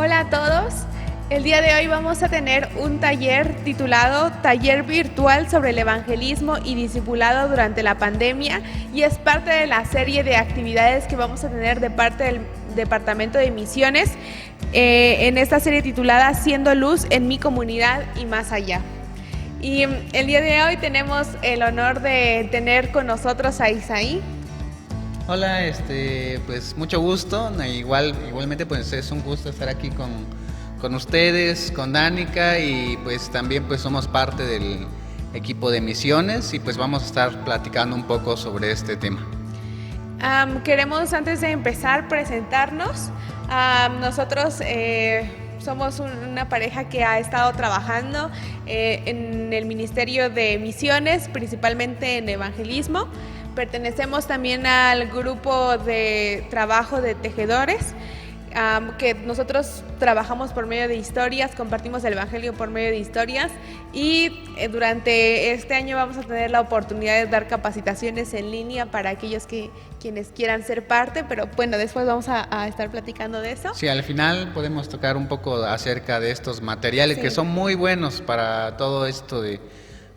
Hola a todos. El día de hoy vamos a tener un taller titulado Taller Virtual sobre el Evangelismo y Discipulado durante la Pandemia, y es parte de la serie de actividades que vamos a tener de parte del Departamento de Misiones en esta serie titulada Siendo Luz en mi comunidad y más allá. Y el día de hoy tenemos el honor de tener con nosotros a Isaí. Hola, pues mucho gusto. Igualmente pues es un gusto estar aquí con ustedes, con Danica, y pues también pues somos parte del equipo de misiones y pues vamos a estar platicando un poco sobre este tema. Queremos antes de empezar presentarnos. Nosotros somos una pareja que ha estado trabajando en el Ministerio de Misiones, principalmente en evangelismo. Pertenecemos también al grupo de trabajo de tejedores, que nosotros trabajamos por medio de historias, compartimos el evangelio por medio de historias, y durante este año vamos a tener la oportunidad de dar capacitaciones en línea para aquellos quienes quieran ser parte, pero bueno, después vamos a estar platicando de eso. Sí, al final podemos tocar un poco acerca de estos materiales que son muy buenos para todo esto de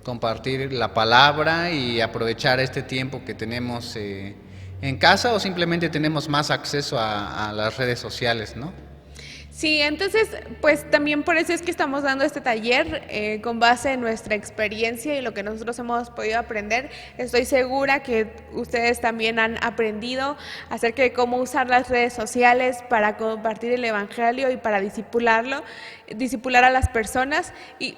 compartir la palabra y aprovechar este tiempo que tenemos en casa, o simplemente tenemos más acceso a las redes sociales, ¿no? Sí, entonces, pues también por eso es que estamos dando este taller con base en nuestra experiencia y lo que nosotros hemos podido aprender. Estoy segura que ustedes también han aprendido acerca de cómo usar las redes sociales para compartir el evangelio y para discipular a las personas, y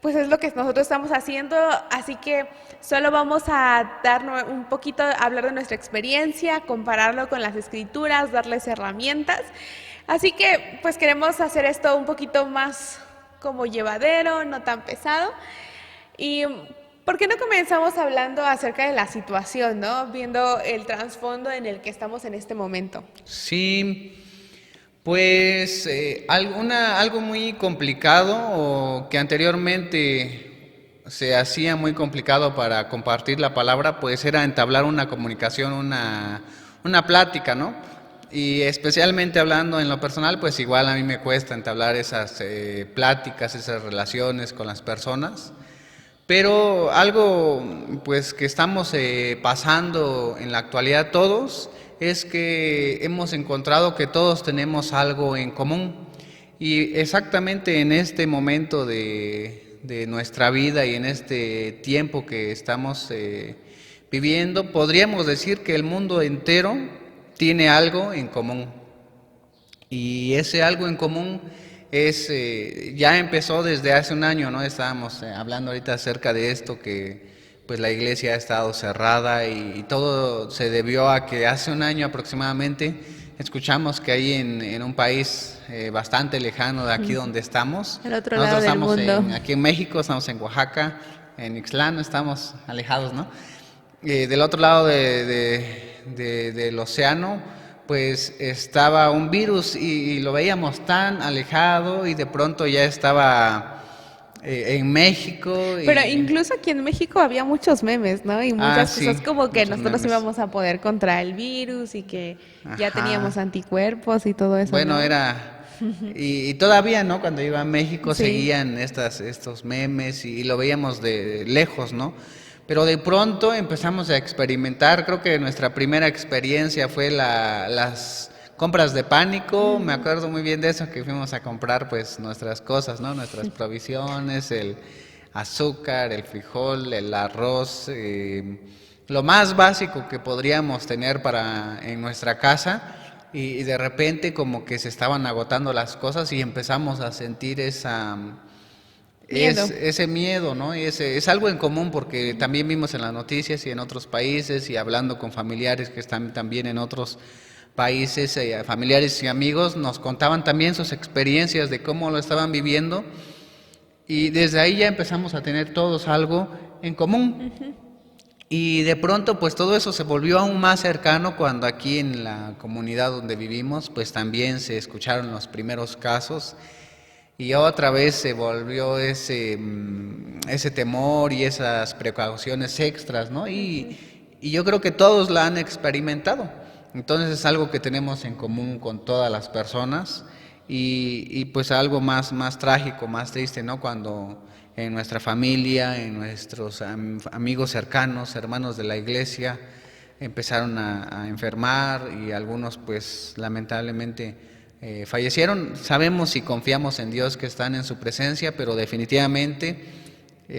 pues es lo que nosotros estamos haciendo, así que solo vamos a dar un poquito, hablar de nuestra experiencia, compararlo con las escrituras, darles herramientas. Así que pues queremos hacer esto un poquito más como llevadero, no tan pesado. Y ¿por qué no comenzamos hablando acerca de la situación, ¿no? Viendo el trasfondo en el que estamos en este momento. Sí. Pues algo muy complicado, o que anteriormente se hacía muy complicado para compartir la palabra, pues era entablar una comunicación, una plática, ¿no? Y especialmente hablando en lo personal, pues igual a mí me cuesta entablar esas pláticas, esas relaciones con las personas. Pero algo pues que estamos pasando en la actualidad todos es que hemos encontrado que todos tenemos algo en común, y exactamente en este momento de nuestra vida y en este tiempo que estamos viviendo, podríamos decir que el mundo entero tiene algo en común, y ese algo en común ya empezó desde hace un año, ¿no? Estábamos hablando ahorita acerca de esto, que pues la iglesia ha estado cerrada, y todo se debió a que hace un año aproximadamente escuchamos que ahí en un país bastante lejano de aquí donde estamos, El otro nosotros lado del estamos mundo. aquí en México, estamos en Oaxaca, en Ixtlán, estamos alejados, ¿no? Del otro lado del océano, pues estaba un virus, y lo veíamos tan alejado, y de pronto ya estaba en México. Pero incluso aquí en México había muchos memes, ¿no? Y muchas cosas Sí, como que muchos nosotros memes. íbamos a poder contra el virus y que ya Ajá. teníamos anticuerpos y todo eso, Bueno, ¿no? y todavía, ¿no? Cuando iba a México Sí. seguían estos memes, y lo veíamos de lejos, ¿no? Pero de pronto empezamos a experimentar. Creo que nuestra primera experiencia fue las compras de pánico. Me acuerdo muy bien de eso, que fuimos a comprar pues nuestras cosas, ¿no? Nuestras provisiones, el azúcar, el frijol, el arroz, lo más básico que podríamos tener en nuestra casa. Y de repente como que se estaban agotando las cosas, y empezamos a sentir Miedo. ese miedo, ¿no? Y es algo en común, porque también vimos en las noticias y en otros países, y hablando con familiares que están también en otros países, familiares y amigos, nos contaban también sus experiencias de cómo lo estaban viviendo, y desde ahí ya empezamos a tener todos algo en común. Y de pronto pues todo eso se volvió aún más cercano cuando aquí en la comunidad donde vivimos pues también se escucharon los primeros casos, y otra vez se volvió ese temor y esas precauciones extras, ¿no? Y yo creo que todos la han experimentado. Entonces es algo que tenemos en común con todas las personas, y pues algo más trágico, más triste, ¿no? Cuando en nuestra familia, en nuestros amigos cercanos, hermanos de la iglesia, empezaron a enfermar y algunos pues lamentablemente fallecieron. Sabemos y confiamos en Dios que están en su presencia, pero definitivamente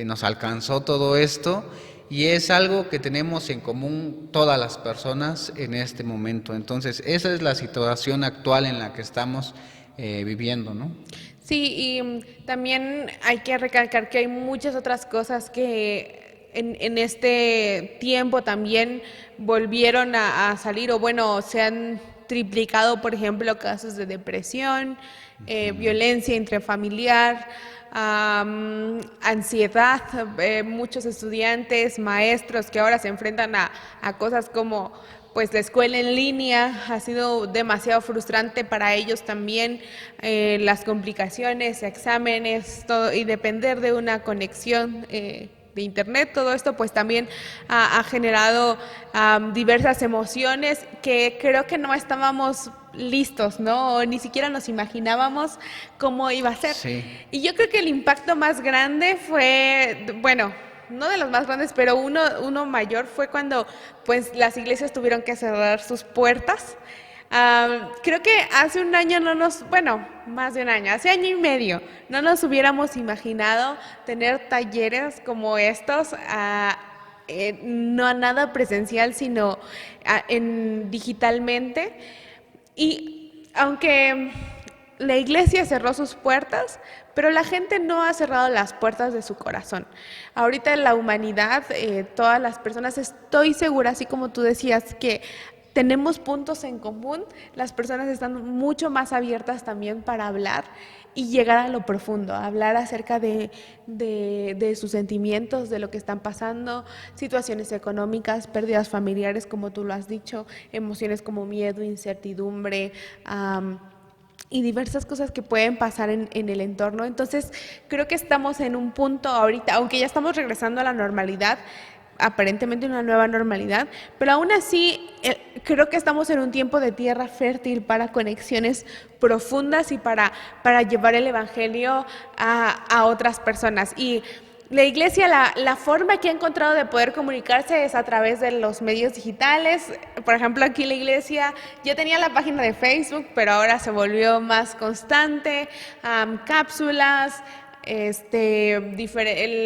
nos alcanzó todo esto y es algo que tenemos en común todas las personas en este momento. Entonces, esa es la situación actual en la que estamos viviendo, ¿no? Sí, y también hay que recalcar que hay muchas otras cosas que en este tiempo también volvieron a salir, o bueno, se han triplicado, por ejemplo, casos de depresión, violencia intrafamiliar, ansiedad, muchos estudiantes, maestros que ahora se enfrentan a cosas como pues la escuela en línea ha sido demasiado frustrante para ellos también, las complicaciones, exámenes, todo, y depender de una conexión de internet, todo esto pues también ha generado diversas emociones que creo que no estábamos listos, ¿no? O ni siquiera nos imaginábamos cómo iba a ser. Sí. Y yo creo que el impacto más grande fue, bueno, no de los más grandes, pero uno mayor fue cuando pues las iglesias tuvieron que cerrar sus puertas. Creo que hace un año bueno, más de un año, hace año y medio, no nos hubiéramos imaginado tener talleres como estos, no nada presencial, sino digitalmente. Y aunque la iglesia cerró sus puertas, pero la gente no ha cerrado las puertas de su corazón. Ahorita en la humanidad, todas las personas, estoy segura, así como tú decías, que tenemos puntos en común, las personas están mucho más abiertas también para hablar y llegar a lo profundo, hablar acerca de sus sentimientos, de lo que están pasando, situaciones económicas, pérdidas familiares, como tú lo has dicho, emociones como miedo, incertidumbre, y diversas cosas que pueden pasar en el entorno. Entonces, creo que estamos en un punto ahorita, aunque ya estamos regresando a la normalidad, aparentemente una nueva normalidad, pero aún así creo que estamos en un tiempo de tierra fértil para conexiones profundas y para llevar el evangelio a otras personas. Y la iglesia, la forma que ha encontrado de poder comunicarse es a través de los medios digitales. Por ejemplo, aquí la iglesia ya tenía la página de Facebook, pero ahora se volvió más constante, cápsulas,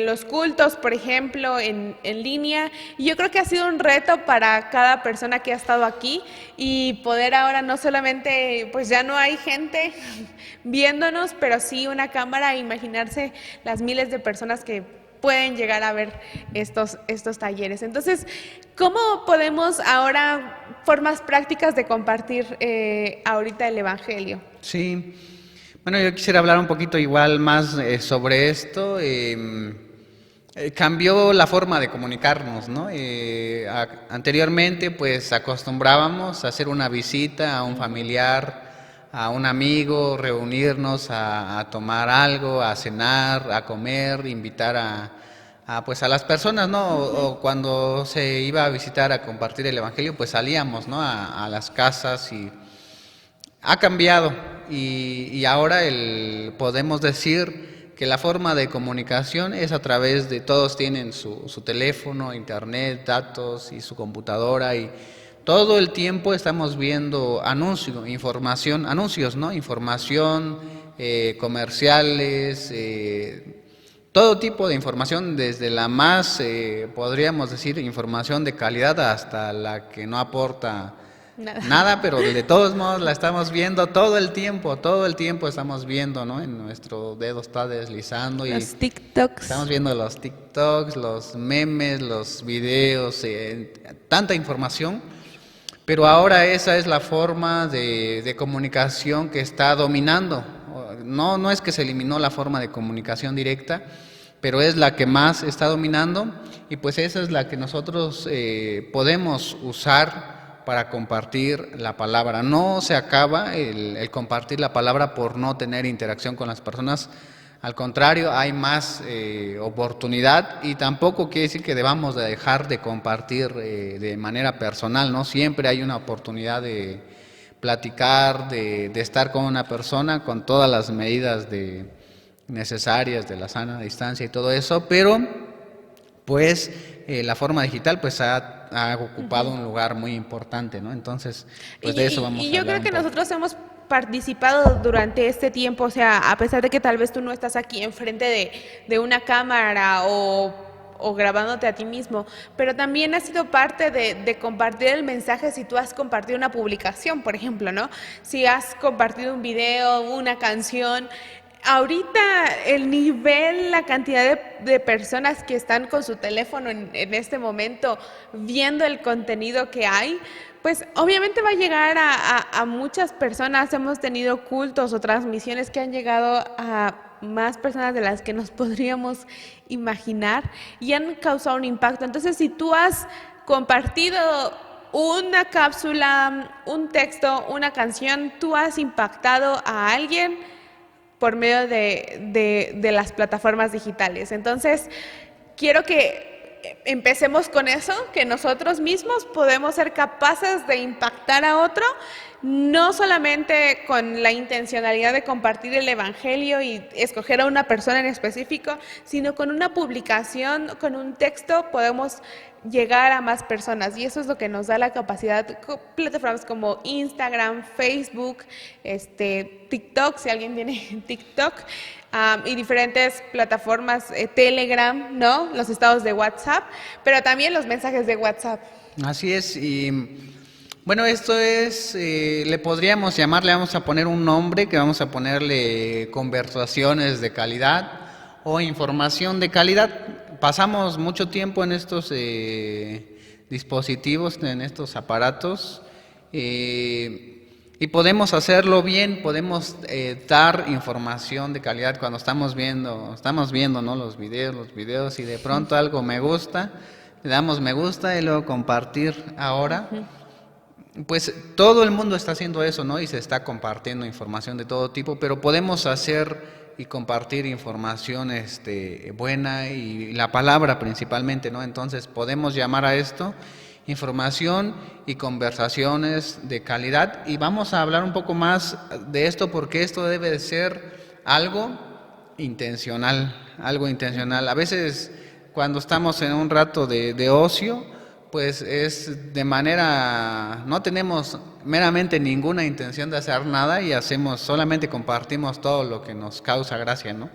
los cultos, por ejemplo, en línea. Y yo creo que ha sido un reto para cada persona que ha estado aquí y poder ahora no solamente, pues ya no hay gente viéndonos, pero sí una cámara, e imaginarse las miles de personas que pueden llegar a ver estos talleres. Entonces, ¿cómo podemos ahora, formas prácticas de compartir ahorita el evangelio? Sí. Bueno, yo quisiera hablar un poquito igual más sobre esto. Cambió la forma de comunicarnos, ¿no? Anteriormente, pues acostumbrábamos a hacer una visita a un familiar, a un amigo, reunirnos a tomar algo, a cenar, a comer, invitar pues a las personas, ¿no? O cuando se iba a visitar a compartir el evangelio, pues salíamos, ¿no? A las casas y ha cambiado y ahora podemos decir que la forma de comunicación es a través de, todos tienen su teléfono, internet, datos y su computadora y todo el tiempo estamos viendo anuncios, ¿no? Información, comerciales, todo tipo de información, desde la más, podríamos decir, información de calidad hasta la que no aporta nada, pero de todos modos la estamos viendo todo el tiempo estamos viendo, ¿no? En nuestro dedo está deslizando y los TikToks. Estamos viendo los TikToks, los memes, los videos, tanta información, pero ahora esa es la forma de comunicación que está dominando. No es que se eliminó la forma de comunicación directa, pero es la que más está dominando y pues esa es la que nosotros podemos usar para compartir la palabra. No se acaba el compartir la palabra por no tener interacción con las personas. Al contrario, hay más oportunidad y tampoco quiere decir que debamos de dejar de compartir de manera personal, ¿no? Siempre hay una oportunidad platicar, de estar con una persona con todas las medidas necesarias de la sana distancia y todo eso, pero pues la forma digital pues ha ocupado un lugar muy importante, ¿no? Entonces, pues de eso vamos Y a yo hablar creo un que poco. nosotros hemos participado durante este tiempo, o sea, a pesar de que tal vez tú no estás aquí enfrente de una cámara o grabándote a ti mismo, pero también has sido parte de compartir el mensaje si tú has compartido una publicación, por ejemplo, ¿no? Si has compartido un video, una canción. Ahorita el nivel, la cantidad de personas que están con su teléfono en este momento viendo el contenido que hay, pues obviamente va a llegar a muchas personas. Hemos tenido cultos o transmisiones que han llegado a más personas de las que nos podríamos imaginar y han causado un impacto. Entonces, si tú has compartido una cápsula, un texto, una canción, tú has impactado a alguien por medio de las plataformas digitales. Entonces, quiero que empecemos con eso, que nosotros mismos podemos ser capaces de impactar a otro, no solamente con la intencionalidad de compartir el evangelio y escoger a una persona en específico, sino con una publicación, con un texto, podemos llegar a más personas y eso es lo que nos da la capacidad, plataformas como Instagram, Facebook, TikTok, si alguien tiene TikTok, y diferentes plataformas, Telegram, ¿no? Los estados de WhatsApp, pero también los mensajes de WhatsApp. Así es, y bueno, esto es, le podríamos llamar, le vamos a poner un nombre que vamos a ponerle conversaciones de calidad o información de calidad. Pasamos mucho tiempo en estos dispositivos, en estos aparatos, y podemos hacerlo bien, podemos dar información de calidad cuando estamos viendo, ¿no? Los videos y de pronto algo me gusta, le damos me gusta y luego compartir ahora. Pues todo el mundo está haciendo eso, ¿no? Y se está compartiendo información de todo tipo, pero podemos hacer y compartir información buena y la palabra principalmente, ¿no? Entonces podemos llamar a esto información y conversaciones de calidad y vamos a hablar un poco más de esto porque esto debe de ser algo intencional, algo intencional. A veces cuando estamos en un rato de ocio, pues es de manera, no tenemos meramente ninguna intención de hacer nada y solamente compartimos todo lo que nos causa gracia, ¿no?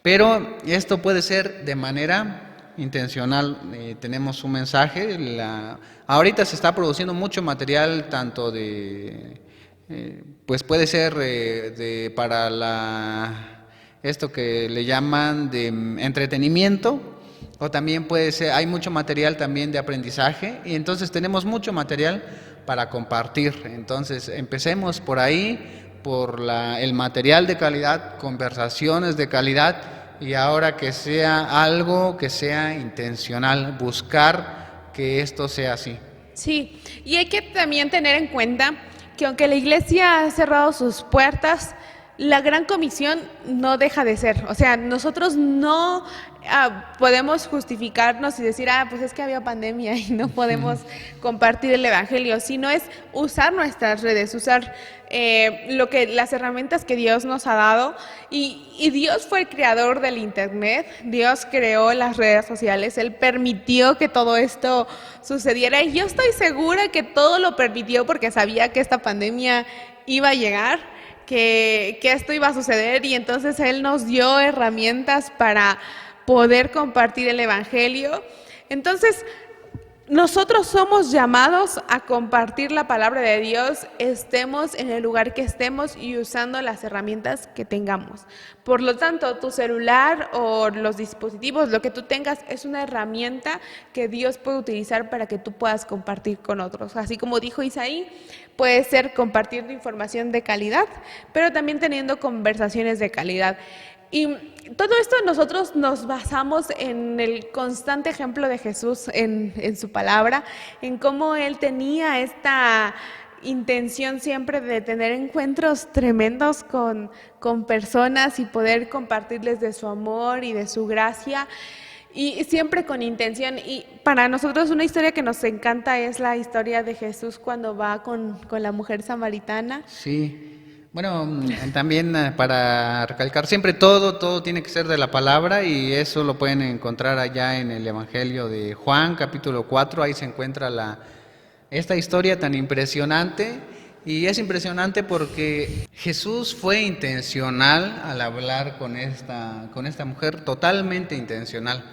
Pero esto puede ser de manera intencional, tenemos un mensaje, ahorita se está produciendo mucho material tanto pues puede ser para esto que le llaman de entretenimiento, o también puede ser, hay mucho material también de aprendizaje, y entonces tenemos mucho material para compartir. Entonces empecemos por ahí, por el material de calidad, conversaciones de calidad, y ahora que sea algo que sea intencional, buscar que esto sea así. Sí, y hay que también tener en cuenta que aunque la iglesia ha cerrado sus puertas, la gran comisión no deja de ser. O sea, nosotros no podemos justificarnos y decir, pues es que había pandemia y no podemos compartir el evangelio, sino es usar nuestras redes, usar las herramientas que Dios nos ha dado. Y Dios fue el creador del internet, Dios creó las redes sociales, Él permitió que todo esto sucediera y yo estoy segura que todo lo permitió porque sabía que esta pandemia iba a llegar, que esto iba a suceder y entonces Él nos dio herramientas para poder compartir el evangelio. Entonces, nosotros somos llamados a compartir la palabra de Dios, estemos en el lugar que estemos y usando las herramientas que tengamos. Por lo tanto, tu celular o los dispositivos, lo que tú tengas, es una herramienta que Dios puede utilizar para que tú puedas compartir con otros. Así como dijo Isaí, puede ser compartiendo información de calidad, pero también teniendo conversaciones de calidad. Y todo esto nosotros nos basamos en el constante ejemplo de Jesús en su palabra, en cómo Él tenía esta intención siempre de tener encuentros tremendos con personas y poder compartirles de su amor y de su gracia. y siempre con intención. Y para nosotros una historia que nos encanta es la historia de Jesús cuando va con la mujer samaritana. Sí, bueno, también para recalcar, siempre todo tiene que ser de la palabra y eso lo pueden encontrar allá en el Evangelio de Juan, capítulo 4, ahí se encuentra esta historia tan impresionante. Y es impresionante porque Jesús fue intencional al hablar con esta mujer, totalmente intencional,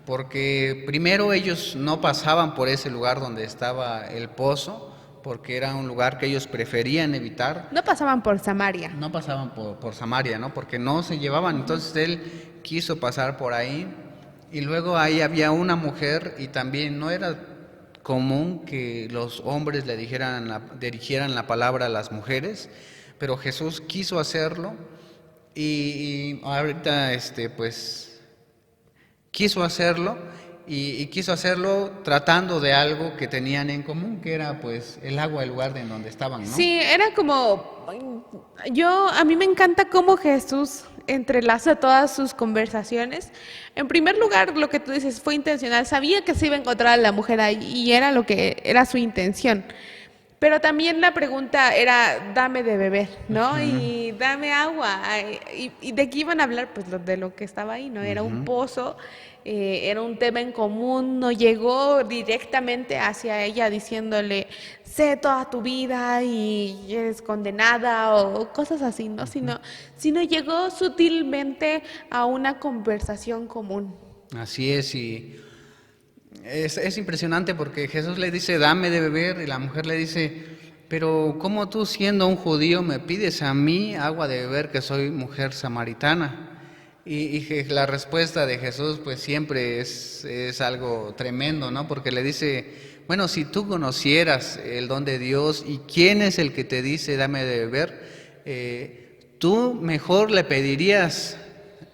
porque primero ellos no pasaban por ese lugar donde estaba el pozo, porque era un lugar que ellos preferían evitar. No pasaban por Samaria. No pasaban por Samaria, ¿no? Porque no se llevaban. Entonces él quiso pasar por ahí. Y luego ahí había una mujer y también no era común que los hombres le dirigieran la palabra a las mujeres, pero Jesús quiso hacerlo y ahorita pues quiso hacerlo y quiso hacerlo tratando de algo que tenían en común, que era pues el agua, el lugar en donde estaban, ¿no? Sí, era como, a mí me encanta cómo Jesús entrelaza todas sus conversaciones. En primer lugar, lo que tú dices fue intencional, sabía que se iba a encontrar a la mujer ahí y era lo que era su intención. Pero también la pregunta era, dame de beber, ¿no? Ujú. Y dame agua. ¿Y de qué iban a hablar? Pues de lo que estaba ahí, ¿no? Era un Ujú. pozo, era un tema en común, no llegó directamente hacia ella diciéndole, sé toda tu vida y eres condenada o cosas así, ¿no? Sino llegó sutilmente a una conversación común. Así es, y es impresionante porque Jesús le dice, dame de beber, y la mujer le dice, pero ¿cómo tú siendo un judío me pides a mí agua de beber que soy mujer samaritana? Y que la respuesta de Jesús pues siempre es algo tremendo, ¿no? Porque le dice, bueno, si tú conocieras el don de Dios y quién es el que te dice dame de beber, tú mejor le pedirías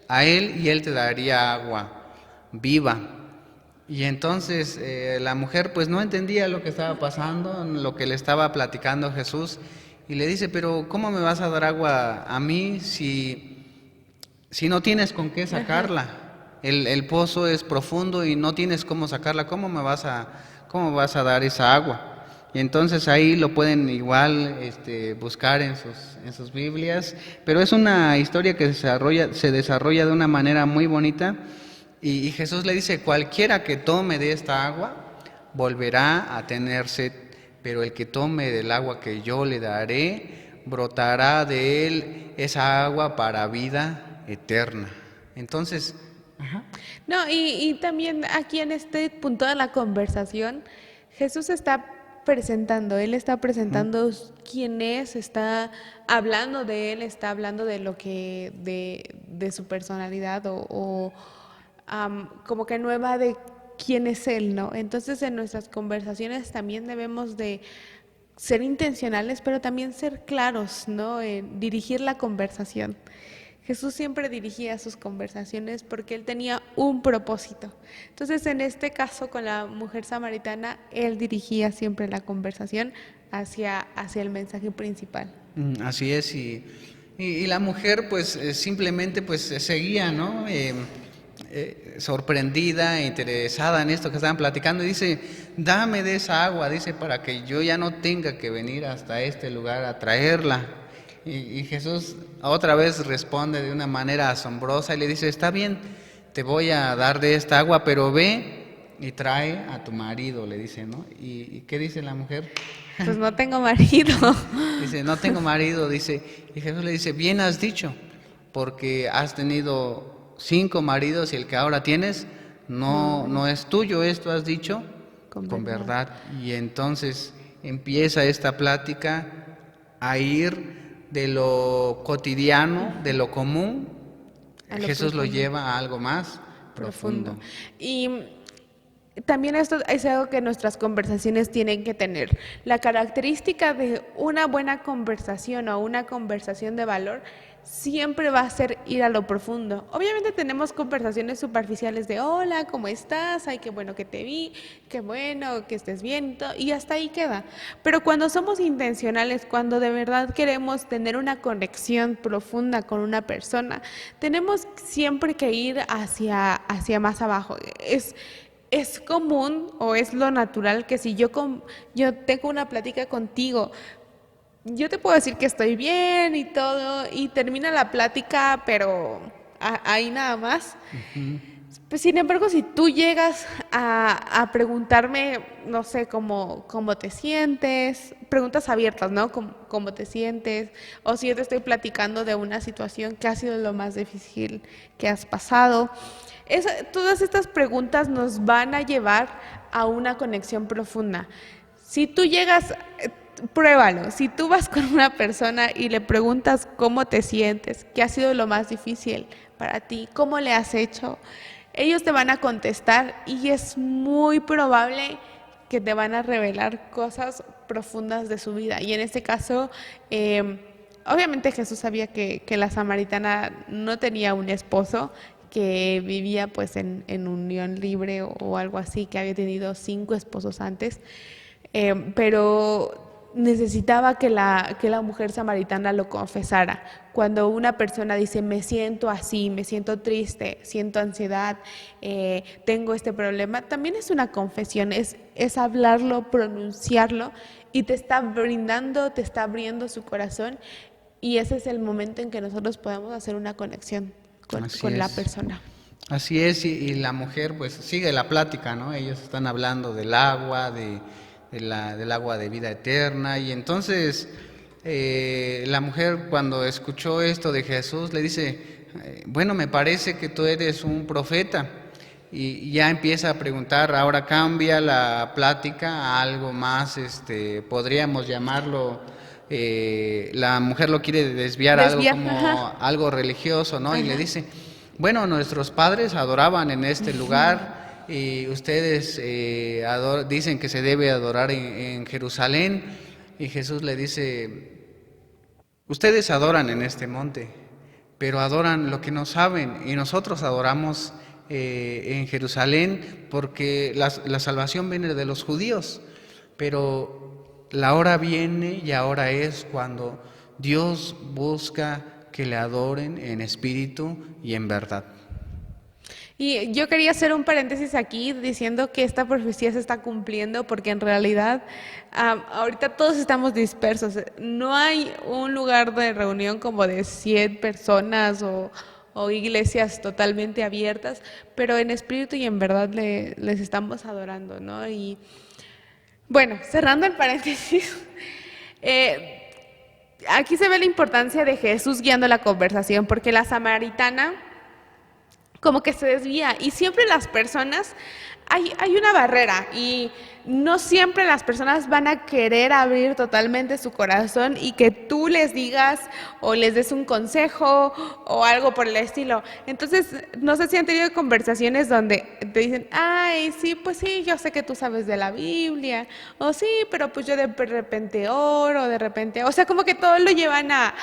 a él y él te daría agua viva. Y entonces la mujer pues no entendía lo que estaba pasando, lo que le estaba platicando Jesús, y le dice, pero ¿cómo me vas a dar agua a mí si no tienes con qué sacarla? El pozo es profundo y no tienes cómo sacarla, cómo vas a dar esa agua? Y entonces ahí lo pueden igual buscar en sus Biblias, pero es una historia que se desarrolla de una manera muy bonita. Y Jesús le dice, cualquiera que tome de esta agua volverá a tener sed, pero el que tome del agua que yo le daré, brotará de él esa agua para vida eterna. Entonces, No, y también aquí en este punto de la conversación, Jesús está presentando, Él está presentando quién es, está hablando de Él, está hablando de lo que, de su personalidad como que nueva de quién es Él, ¿no? Entonces en nuestras conversaciones también debemos de ser intencionales, pero también ser claros, ¿no? En dirigir la conversación. Jesús siempre dirigía sus conversaciones porque él tenía un propósito. Entonces, en este caso con la mujer samaritana, él dirigía siempre la conversación hacia el mensaje principal. así es, y la mujer pues simplemente pues seguía, ¿no? Sorprendida, interesada en esto que estaban platicando, y dice, dame de esa agua, dice, para que yo ya no tenga que venir hasta este lugar a traerla. Y Jesús otra vez responde de una manera asombrosa y le dice, está bien, te voy a dar de esta agua, pero ve y trae a tu marido, le dice, ¿no? ¿Y qué dice la mujer? Pues no tengo marido. Dice, no tengo marido, dice, y Jesús le dice, bien has dicho, porque has tenido 5 maridos y el que ahora tienes no es tuyo, esto has dicho con verdad. Y entonces empieza esta plática a ir de lo cotidiano, de lo común, Jesús profundo. Lo lleva a algo más profundo. Y también esto es algo que nuestras conversaciones tienen que tener. La característica de una buena conversación o una conversación de valor siempre va a ser ir a lo profundo. Obviamente tenemos conversaciones superficiales de hola, ¿cómo estás? Ay, qué bueno que te vi, qué bueno que estés bien, y hasta ahí queda. Pero cuando somos intencionales, cuando de verdad queremos tener una conexión profunda con una persona, tenemos siempre que ir hacia más abajo. Es común o es lo natural que si yo tengo una plática contigo, yo te puedo decir que estoy bien y todo, y termina la plática, pero ahí nada más. Ujú. Pues, sin embargo, si tú llegas a preguntarme, no sé, cómo te sientes, preguntas abiertas, ¿no? ¿Cómo te sientes? O si yo te estoy platicando de una situación que ha sido lo más difícil que has pasado. Todas estas preguntas nos van a llevar a una conexión profunda. Si tú llegas, pruébalo. Si tú vas con una persona y le preguntas cómo te sientes, qué ha sido lo más difícil para ti, cómo le has hecho, ellos te van a contestar y es muy probable que te van a revelar cosas profundas de su vida. Y en este caso, obviamente Jesús sabía que la samaritana no tenía un esposo, que vivía pues en unión libre o algo así, que había tenido 5 esposos antes, pero necesitaba que la mujer samaritana lo confesara. Cuando una persona dice, me siento así, me siento triste, siento ansiedad, tengo este problema, también es una confesión, es hablarlo, pronunciarlo, y te está brindando, te está abriendo su corazón, y ese es el momento en que nosotros podemos hacer una conexión Así con la es. persona. Así es, y la mujer pues sigue la plática, ¿no? Ellos están hablando del agua, del agua de vida eterna, y entonces la mujer cuando escuchó esto de Jesús le dice, bueno, me parece que tú eres un profeta, y ya empieza a preguntar, ahora cambia la plática a algo más, podríamos llamarlo, la mujer lo quiere desviar a algo Desviar, como ajá, algo religioso, ¿no? Y le ajá. dice, bueno, nuestros padres adoraban en este lugar y ustedes dicen que se debe adorar en Jerusalén. Y Jesús le dice, ustedes adoran en este monte, pero adoran lo que no saben y nosotros adoramos en Jerusalén porque la salvación viene de los judíos, pero la hora viene y ahora es cuando Dios busca que le adoren en espíritu y en verdad. Y yo quería hacer un paréntesis aquí diciendo que esta profecía se está cumpliendo porque en realidad ahorita todos estamos dispersos. No hay un lugar de reunión como de 100 personas o iglesias totalmente abiertas, pero en espíritu y en verdad les estamos adorando, ¿no? Y bueno, cerrando el paréntesis, eh, aquí se ve la importancia de Jesús guiando la conversación, porque la samaritana como que se desvía y siempre las personas, hay una barrera y no siempre las personas van a querer abrir totalmente su corazón y que tú les digas o les des un consejo o algo por el estilo. Entonces, no sé si han tenido conversaciones donde te dicen, ay, sí, pues sí, yo sé que tú sabes de la Biblia, o sí, pero pues yo de repente oro, de repente, o sea, como que todo lo llevan a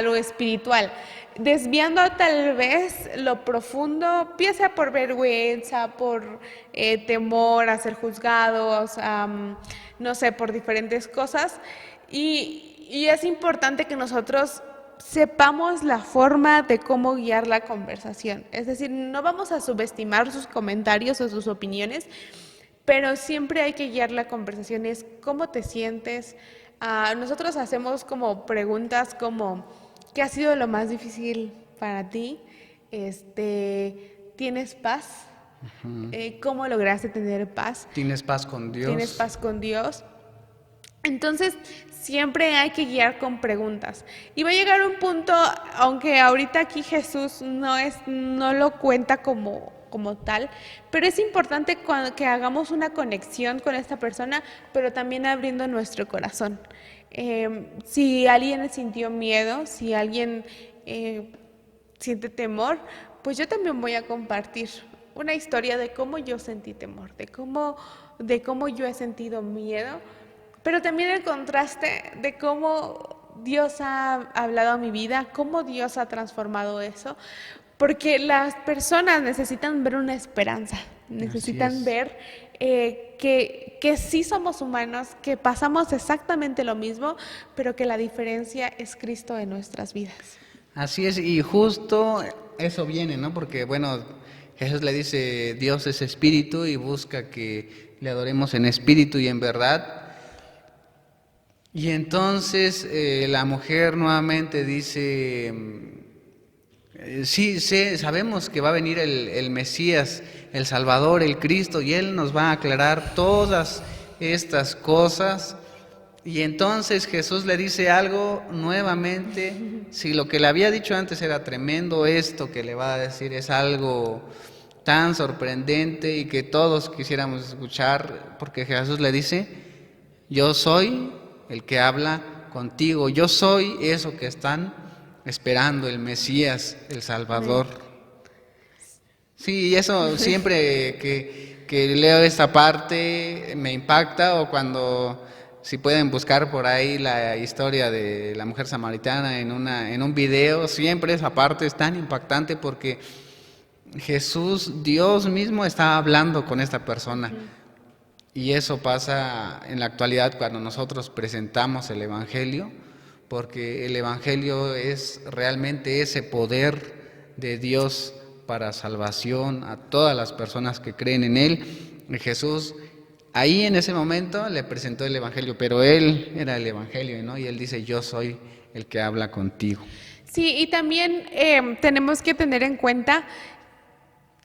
lo espiritual, desviando tal vez lo profundo, piensa por vergüenza, por temor a ser juzgados, no sé, por diferentes cosas. Y es importante que nosotros sepamos la forma de cómo guiar la conversación. Es decir, no vamos a subestimar sus comentarios o sus opiniones, pero siempre hay que guiar la conversación. Es cómo te sientes. Nosotros hacemos como preguntas como ¿qué ha sido lo más difícil para ti? ¿Tienes paz? ¿Cómo lograste tener paz? ¿Tienes paz con ¿Tienes Dios? paz con Dios? Entonces, siempre hay que guiar con preguntas. Y va a llegar un punto, aunque ahorita aquí Jesús no lo cuenta como tal, pero es importante que hagamos una conexión con esta persona, pero también abriendo nuestro corazón. Si alguien sintió miedo, si alguien siente temor, pues yo también voy a compartir una historia de cómo yo sentí temor, de cómo yo he sentido miedo, pero también el contraste de cómo Dios ha hablado a mi vida, cómo Dios ha transformado eso, porque las personas necesitan ver una esperanza, Así necesitan es. ver que sí somos humanos, que pasamos exactamente lo mismo, pero que la diferencia es Cristo en nuestras vidas. Así es, y justo eso viene, ¿no? Porque, bueno, Jesús le dice, Dios es espíritu y busca que le adoremos en espíritu y en verdad. Y entonces la mujer nuevamente dice, sí, sabemos que va a venir el Mesías, el Salvador, el Cristo, y Él nos va a aclarar todas estas cosas. Y entonces Jesús le dice algo nuevamente, si lo que le había dicho antes era tremendo, esto que le va a decir es algo tan sorprendente y que todos quisiéramos escuchar, porque Jesús le dice, yo soy el que habla contigo, yo soy eso que están esperando, el Mesías, el Amén. Salvador. Sí, y eso siempre que leo esta parte me impacta, o cuando, si pueden buscar por ahí la historia de la mujer samaritana en un video, siempre esa parte es tan impactante porque Jesús, Dios mismo, está hablando con esta persona. Y eso pasa en la actualidad cuando nosotros presentamos el Evangelio, porque el Evangelio es realmente ese poder de Dios para salvación a todas las personas que creen en Él. Y Jesús ahí en ese momento le presentó el Evangelio, pero Él era el Evangelio, ¿no? Y Él dice, yo soy el que habla contigo. Sí, y también tenemos que tener en cuenta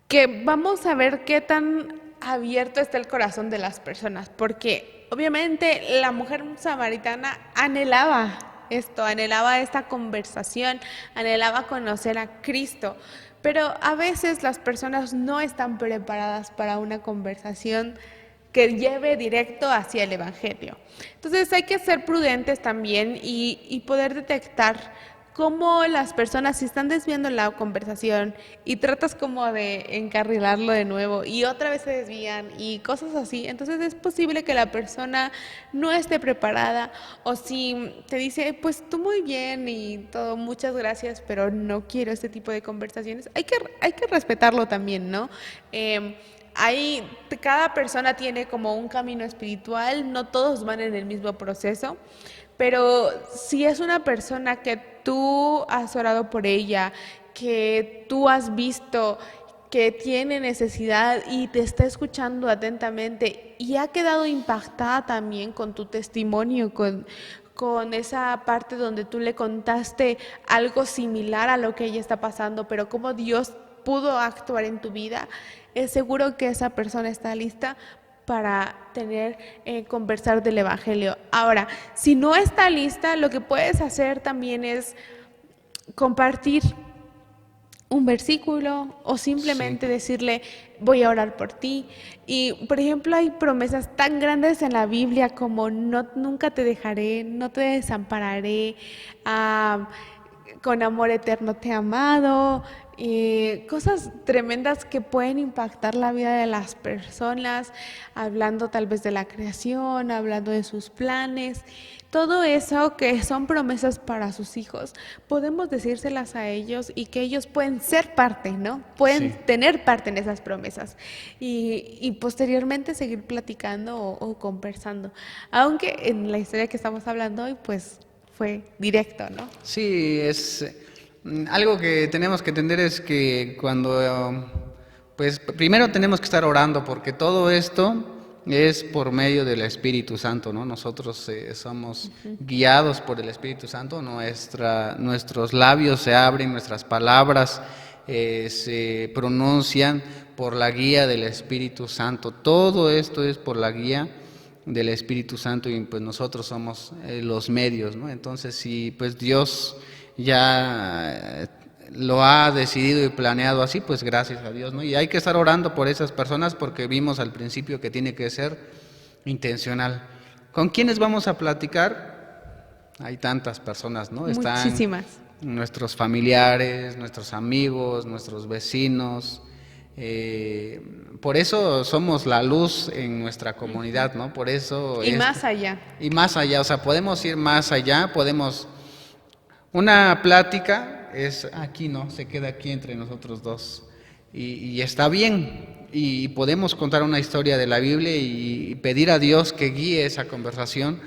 que vamos a ver qué tan abierto está el corazón de las personas, porque obviamente la mujer samaritana anhelaba esto, anhelaba esta conversación, anhelaba conocer a Cristo, pero a veces las personas no están preparadas para una conversación que lleve directo hacia el Evangelio. Entonces hay que ser prudentes también y poder detectar cómo las personas se están desviando la conversación y tratas como de encarrilarlo de nuevo y otra vez se desvían y cosas así. Entonces es posible que la persona no esté preparada, o si te dice, pues tú muy bien y todo, muchas gracias, pero no quiero este tipo de conversaciones. Hay que respetarlo también, ¿no? Ahí cada persona tiene como un camino espiritual, no todos van en el mismo proceso, pero si es una persona que tú has orado por ella, que tú has visto que tiene necesidad y te está escuchando atentamente y ha quedado impactada también con tu testimonio, con esa parte donde tú le contaste algo similar a lo que ella está pasando, pero cómo Dios pudo actuar en tu vida, es seguro que esa persona está lista para conversar del Evangelio. Ahora, si no está lista, lo que puedes hacer también es compartir un versículo o Sí. simplemente decirle, voy a orar por ti. Y, por ejemplo, hay promesas tan grandes en la Biblia como no, nunca te dejaré, no te desampararé, ah, con amor eterno te he amado, cosas tremendas que pueden impactar la vida de las personas, hablando tal vez de la creación, hablando de sus planes, todo eso que son promesas para sus hijos, podemos decírselas a ellos y que ellos pueden ser parte, ¿no? Pueden Sí. tener parte en esas promesas y posteriormente seguir platicando o conversando, aunque en la historia que estamos hablando hoy, pues fue directo, ¿no? Sí, es algo que tenemos que entender es que cuando, pues primero tenemos que estar orando porque todo esto es por medio del Espíritu Santo, ¿no? Nosotros somos guiados por el Espíritu Santo, nuestros labios se abren, nuestras palabras se pronuncian por la guía del Espíritu Santo. Todo esto es por la guía del Espíritu Santo y pues nosotros somos los medios, ¿no? Entonces, si pues Dios ya lo ha decidido y planeado así, pues gracias a Dios, ¿no? Y hay que estar orando por esas personas porque vimos al principio que tiene que ser intencional. ¿Con quiénes vamos a platicar? Hay tantas personas, ¿no? Están Muchísimas. nuestros familiares, nuestros amigos, nuestros vecinos. Por eso somos la luz en nuestra comunidad, ¿no? Por eso Y es, más allá. y más allá, o sea, podemos ir más allá, podemos Una plática es aquí, ¿no? Se queda aquí entre nosotros dos. Y está bien. Y podemos contar una historia de la Biblia y pedir a Dios que guíe esa conversación.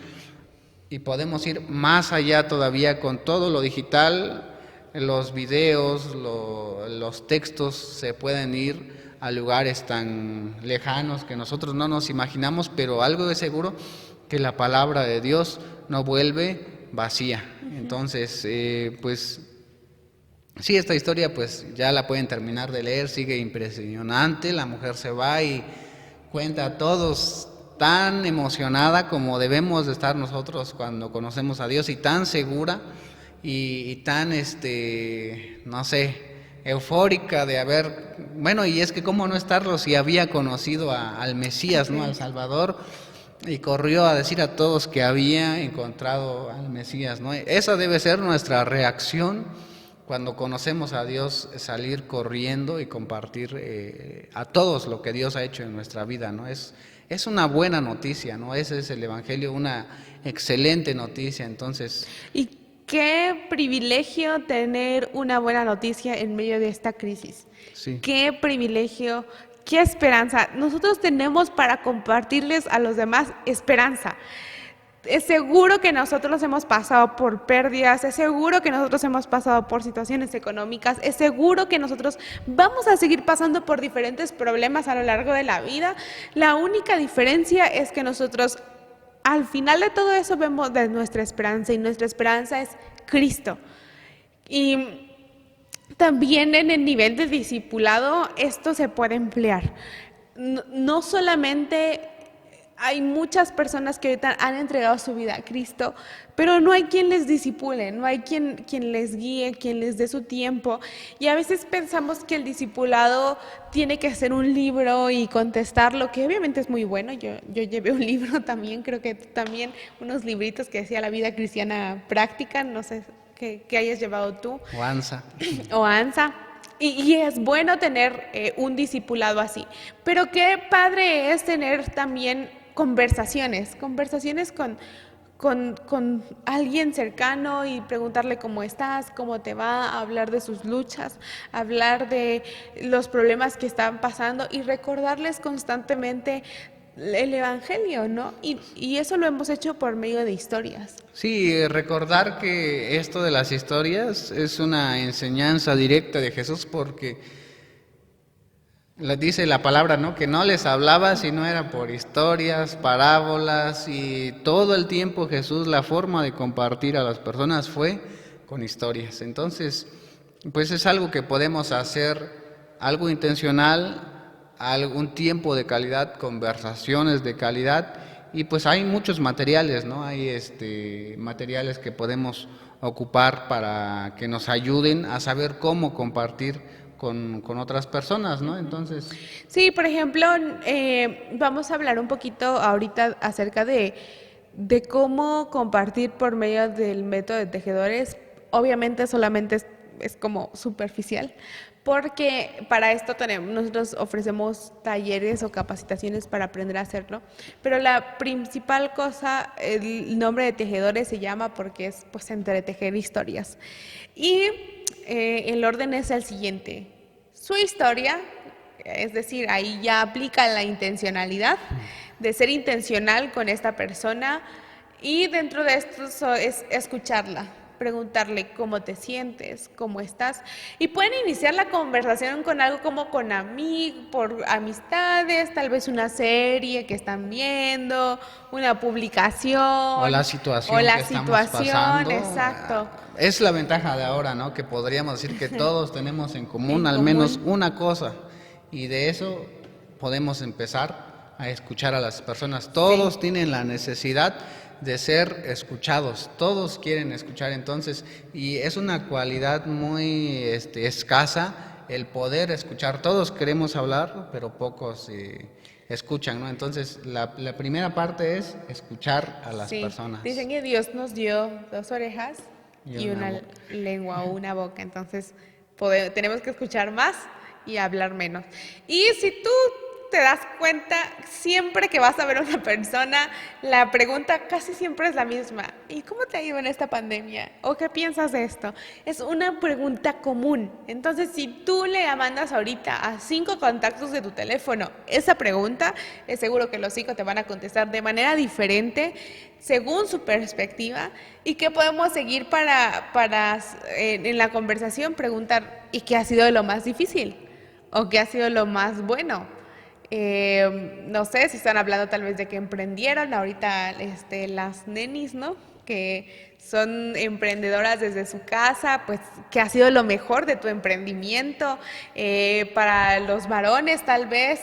Y podemos ir más allá todavía con todo lo digital, los videos, los textos se pueden ir a lugares tan lejanos que nosotros no nos imaginamos, pero algo es seguro, que la palabra de Dios no vuelve vacía. Entonces, pues sí, esta historia pues ya la pueden terminar de leer, sigue impresionante, la mujer se va y cuenta a todos tan emocionada como debemos de estar nosotros cuando conocemos a Dios y tan segura y tan, no sé, eufórica de haber, bueno, y es que cómo no estarlo si había conocido al Mesías, ¿no? Al Salvador, y corrió a decir a todos que había encontrado al Mesías, ¿no? Esa debe ser nuestra reacción cuando conocemos a Dios, salir corriendo y compartir a todos lo que Dios ha hecho en nuestra vida, ¿no? Es una buena noticia, ¿no? Ese es el Evangelio, una excelente noticia, entonces... Y qué privilegio tener una buena noticia en medio de esta crisis. Sí. Qué privilegio, qué esperanza. Nosotros tenemos para compartirles a los demás esperanza. Es seguro que nosotros hemos pasado por pérdidas, es seguro que nosotros hemos pasado por situaciones económicas, es seguro que nosotros vamos a seguir pasando por diferentes problemas a lo largo de la vida. La única diferencia es que nosotros al final de todo eso vemos de nuestra esperanza y nuestra esperanza es Cristo. Y también en el nivel de discipulado esto se puede emplear. No solamente hay muchas personas que ahorita han entregado su vida a Cristo, pero no hay quien les discipule, no hay quien les guíe, quien les dé su tiempo. Y a veces pensamos que el discipulado tiene que ser un libro y contestarlo, que obviamente es muy bueno. Yo llevé un libro también, creo que también unos libritos que decía La vida cristiana práctica, no sé qué hayas llevado tú. O ANSA. O ANSA. Y es bueno tener un discipulado así, pero qué padre es tener también conversaciones con alguien cercano y preguntarle cómo estás, cómo te va, hablar de sus luchas, hablar de los problemas que están pasando y recordarles constantemente el Evangelio, ¿no? Y eso lo hemos hecho por medio de historias. Sí, recordar que esto de las historias es una enseñanza directa de Jesús porque les dice la palabra, ¿no? Que no les hablaba si no era por historias, parábolas y todo el tiempo Jesús, la forma de compartir a las personas fue con historias. Entonces, pues es algo que podemos hacer, algo intencional, algún tiempo de calidad, conversaciones de calidad y pues hay muchos materiales, ¿no? Hay materiales que podemos ocupar para que nos ayuden a saber cómo compartir con otras personas, ¿no? Entonces... Sí, por ejemplo, vamos a hablar un poquito ahorita acerca de cómo compartir por medio del método de tejedores. Obviamente solamente es como superficial, porque para esto nosotros ofrecemos talleres o capacitaciones para aprender a hacerlo, pero la principal cosa, el nombre de tejedores se llama porque es pues entretejer historias. Y el orden es el siguiente: su historia, es decir, ahí ya aplica la intencionalidad, de ser intencional con esta persona, y dentro de esto es escucharla, preguntarle cómo te sientes, cómo estás, y pueden iniciar la conversación con algo como con amigos, por amistades, tal vez una serie que están viendo, una publicación o la situación que estamos pasando. Exacto. Es la ventaja de ahora, ¿no? Que podríamos decir que todos tenemos en común al menos una cosa y de eso podemos empezar a escuchar a las personas. Todos tienen la necesidad de ser escuchados, todos quieren escuchar, entonces, y es una cualidad muy escasa el poder escuchar. Todos queremos hablar, pero pocos escuchan, ¿no? Entonces, la primera parte es escuchar a las personas. Dicen que Dios nos dio 2 orejas y una lengua o una boca, entonces tenemos que escuchar más y hablar menos. Y si tú te das cuenta, siempre que vas a ver a una persona, la pregunta casi siempre es la misma. ¿Y cómo te ha ido en esta pandemia? ¿O qué piensas de esto? Es una pregunta común. Entonces, si tú le mandas ahorita a 5 contactos de tu teléfono esa pregunta, es seguro que los 5 te van a contestar de manera diferente, según su perspectiva, y que podemos seguir en la conversación preguntar, ¿y qué ha sido lo más difícil? ¿O qué ha sido lo más bueno? No sé si están hablando tal vez de que emprendieron ahorita las nenis, ¿no? Que son emprendedoras desde su casa, pues ¿qué ha sido lo mejor de tu emprendimiento? Para los varones tal vez,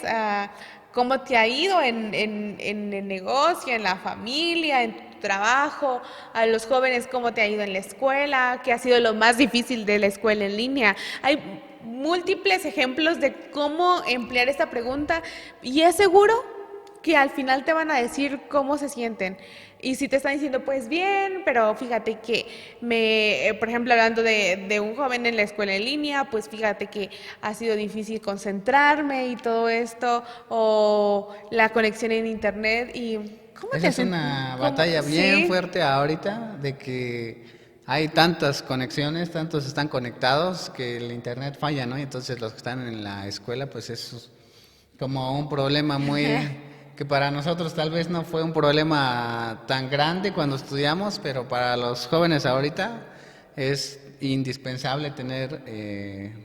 ¿cómo te ha ido en el negocio, en la familia, en tu trabajo? A los jóvenes, ¿cómo te ha ido en la escuela? ¿Qué ha sido lo más difícil de la escuela en línea? Hay múltiples ejemplos de cómo emplear esta pregunta y es seguro que al final te van a decir cómo se sienten. Y si te están diciendo, pues bien, pero fíjate que por ejemplo, hablando de un joven en la escuela en línea, pues fíjate que ha sido difícil concentrarme y todo esto, o la conexión en internet y ¿cómo Esa te es hacen? una batalla bien Sí. fuerte ahorita de que hay tantas conexiones, tantos están conectados que el internet falla, ¿no? Y entonces los que están en la escuela, pues es como un problema muy que para nosotros tal vez no fue un problema tan grande cuando estudiamos, pero para los jóvenes ahorita es indispensable tener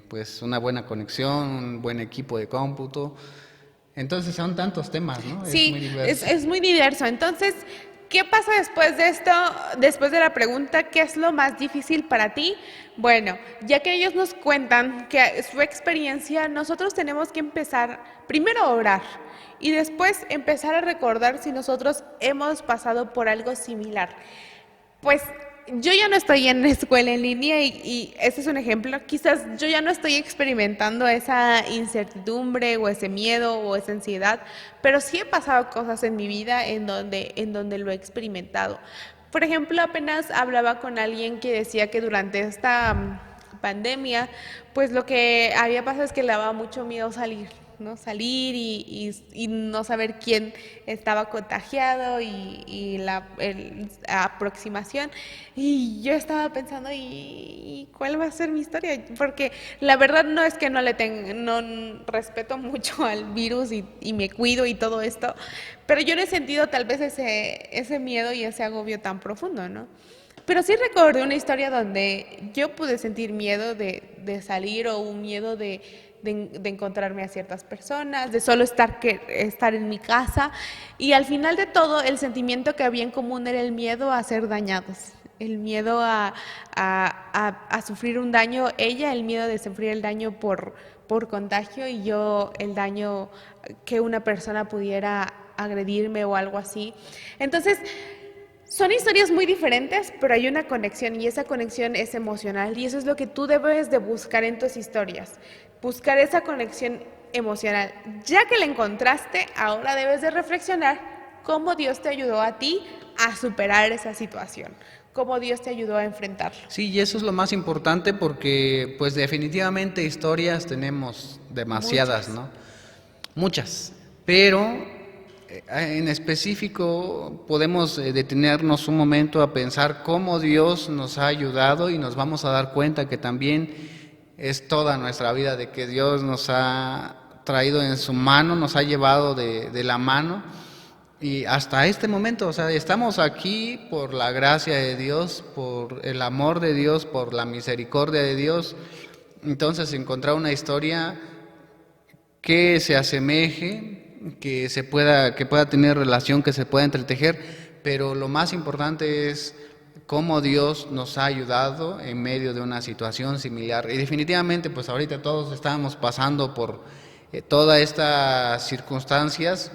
pues una buena conexión, un buen equipo de cómputo. Entonces son tantos temas, ¿no? Es muy Sí, diverso. es muy diverso. Entonces, ¿qué pasa después de esto? Después de la pregunta, ¿qué es lo más difícil para ti? Bueno, ya que ellos nos cuentan que su experiencia, nosotros tenemos que empezar primero a orar y después empezar a recordar si nosotros hemos pasado por algo similar. Pues yo ya no estoy en escuela en línea y ese es un ejemplo. Quizás yo ya no estoy experimentando esa incertidumbre o ese miedo o esa ansiedad, pero sí he pasado cosas en mi vida en donde lo he experimentado. Por ejemplo, apenas hablaba con alguien que decía que durante esta pandemia, pues lo que había pasado es que le daba mucho miedo salir, ¿no? Salir y no saber quién estaba contagiado y la aproximación. Y yo estaba pensando, ¿y cuál va a ser mi historia? Porque la verdad no es que no respeto mucho al virus y me cuido y todo esto, pero yo no he sentido tal vez ese miedo y ese agobio tan profundo, ¿no? Pero sí recordé una historia donde yo pude sentir miedo de salir o un miedo de encontrarme a ciertas personas, de solo estar en mi casa. Y al final de todo, el sentimiento que había en común era el miedo a ser dañados, el miedo a sufrir un daño, ella el miedo de sufrir el daño por contagio y yo el daño que una persona pudiera agredirme o algo así. Entonces, son historias muy diferentes, pero hay una conexión y esa conexión es emocional y eso es lo que tú debes de buscar en tus historias, buscar esa conexión emocional. Ya que la encontraste, ahora debes de reflexionar cómo Dios te ayudó a ti a superar esa situación, cómo Dios te ayudó a enfrentarlo. Sí, y eso es lo más importante porque pues definitivamente historias tenemos demasiadas, Muchas. ¿no? Muchas, pero en específico podemos detenernos un momento a pensar cómo Dios nos ha ayudado y nos vamos a dar cuenta que también es toda nuestra vida de que Dios nos ha traído en su mano, nos ha llevado de la mano y hasta este momento, o sea, estamos aquí por la gracia de Dios, por el amor de Dios, por la misericordia de Dios. Entonces, encontrar una historia que se asemeje, que pueda tener relación, que se pueda entretejer, pero lo más importante es cómo Dios nos ha ayudado en medio de una situación similar. Y definitivamente, pues ahorita todos estamos pasando por todas estas circunstancias,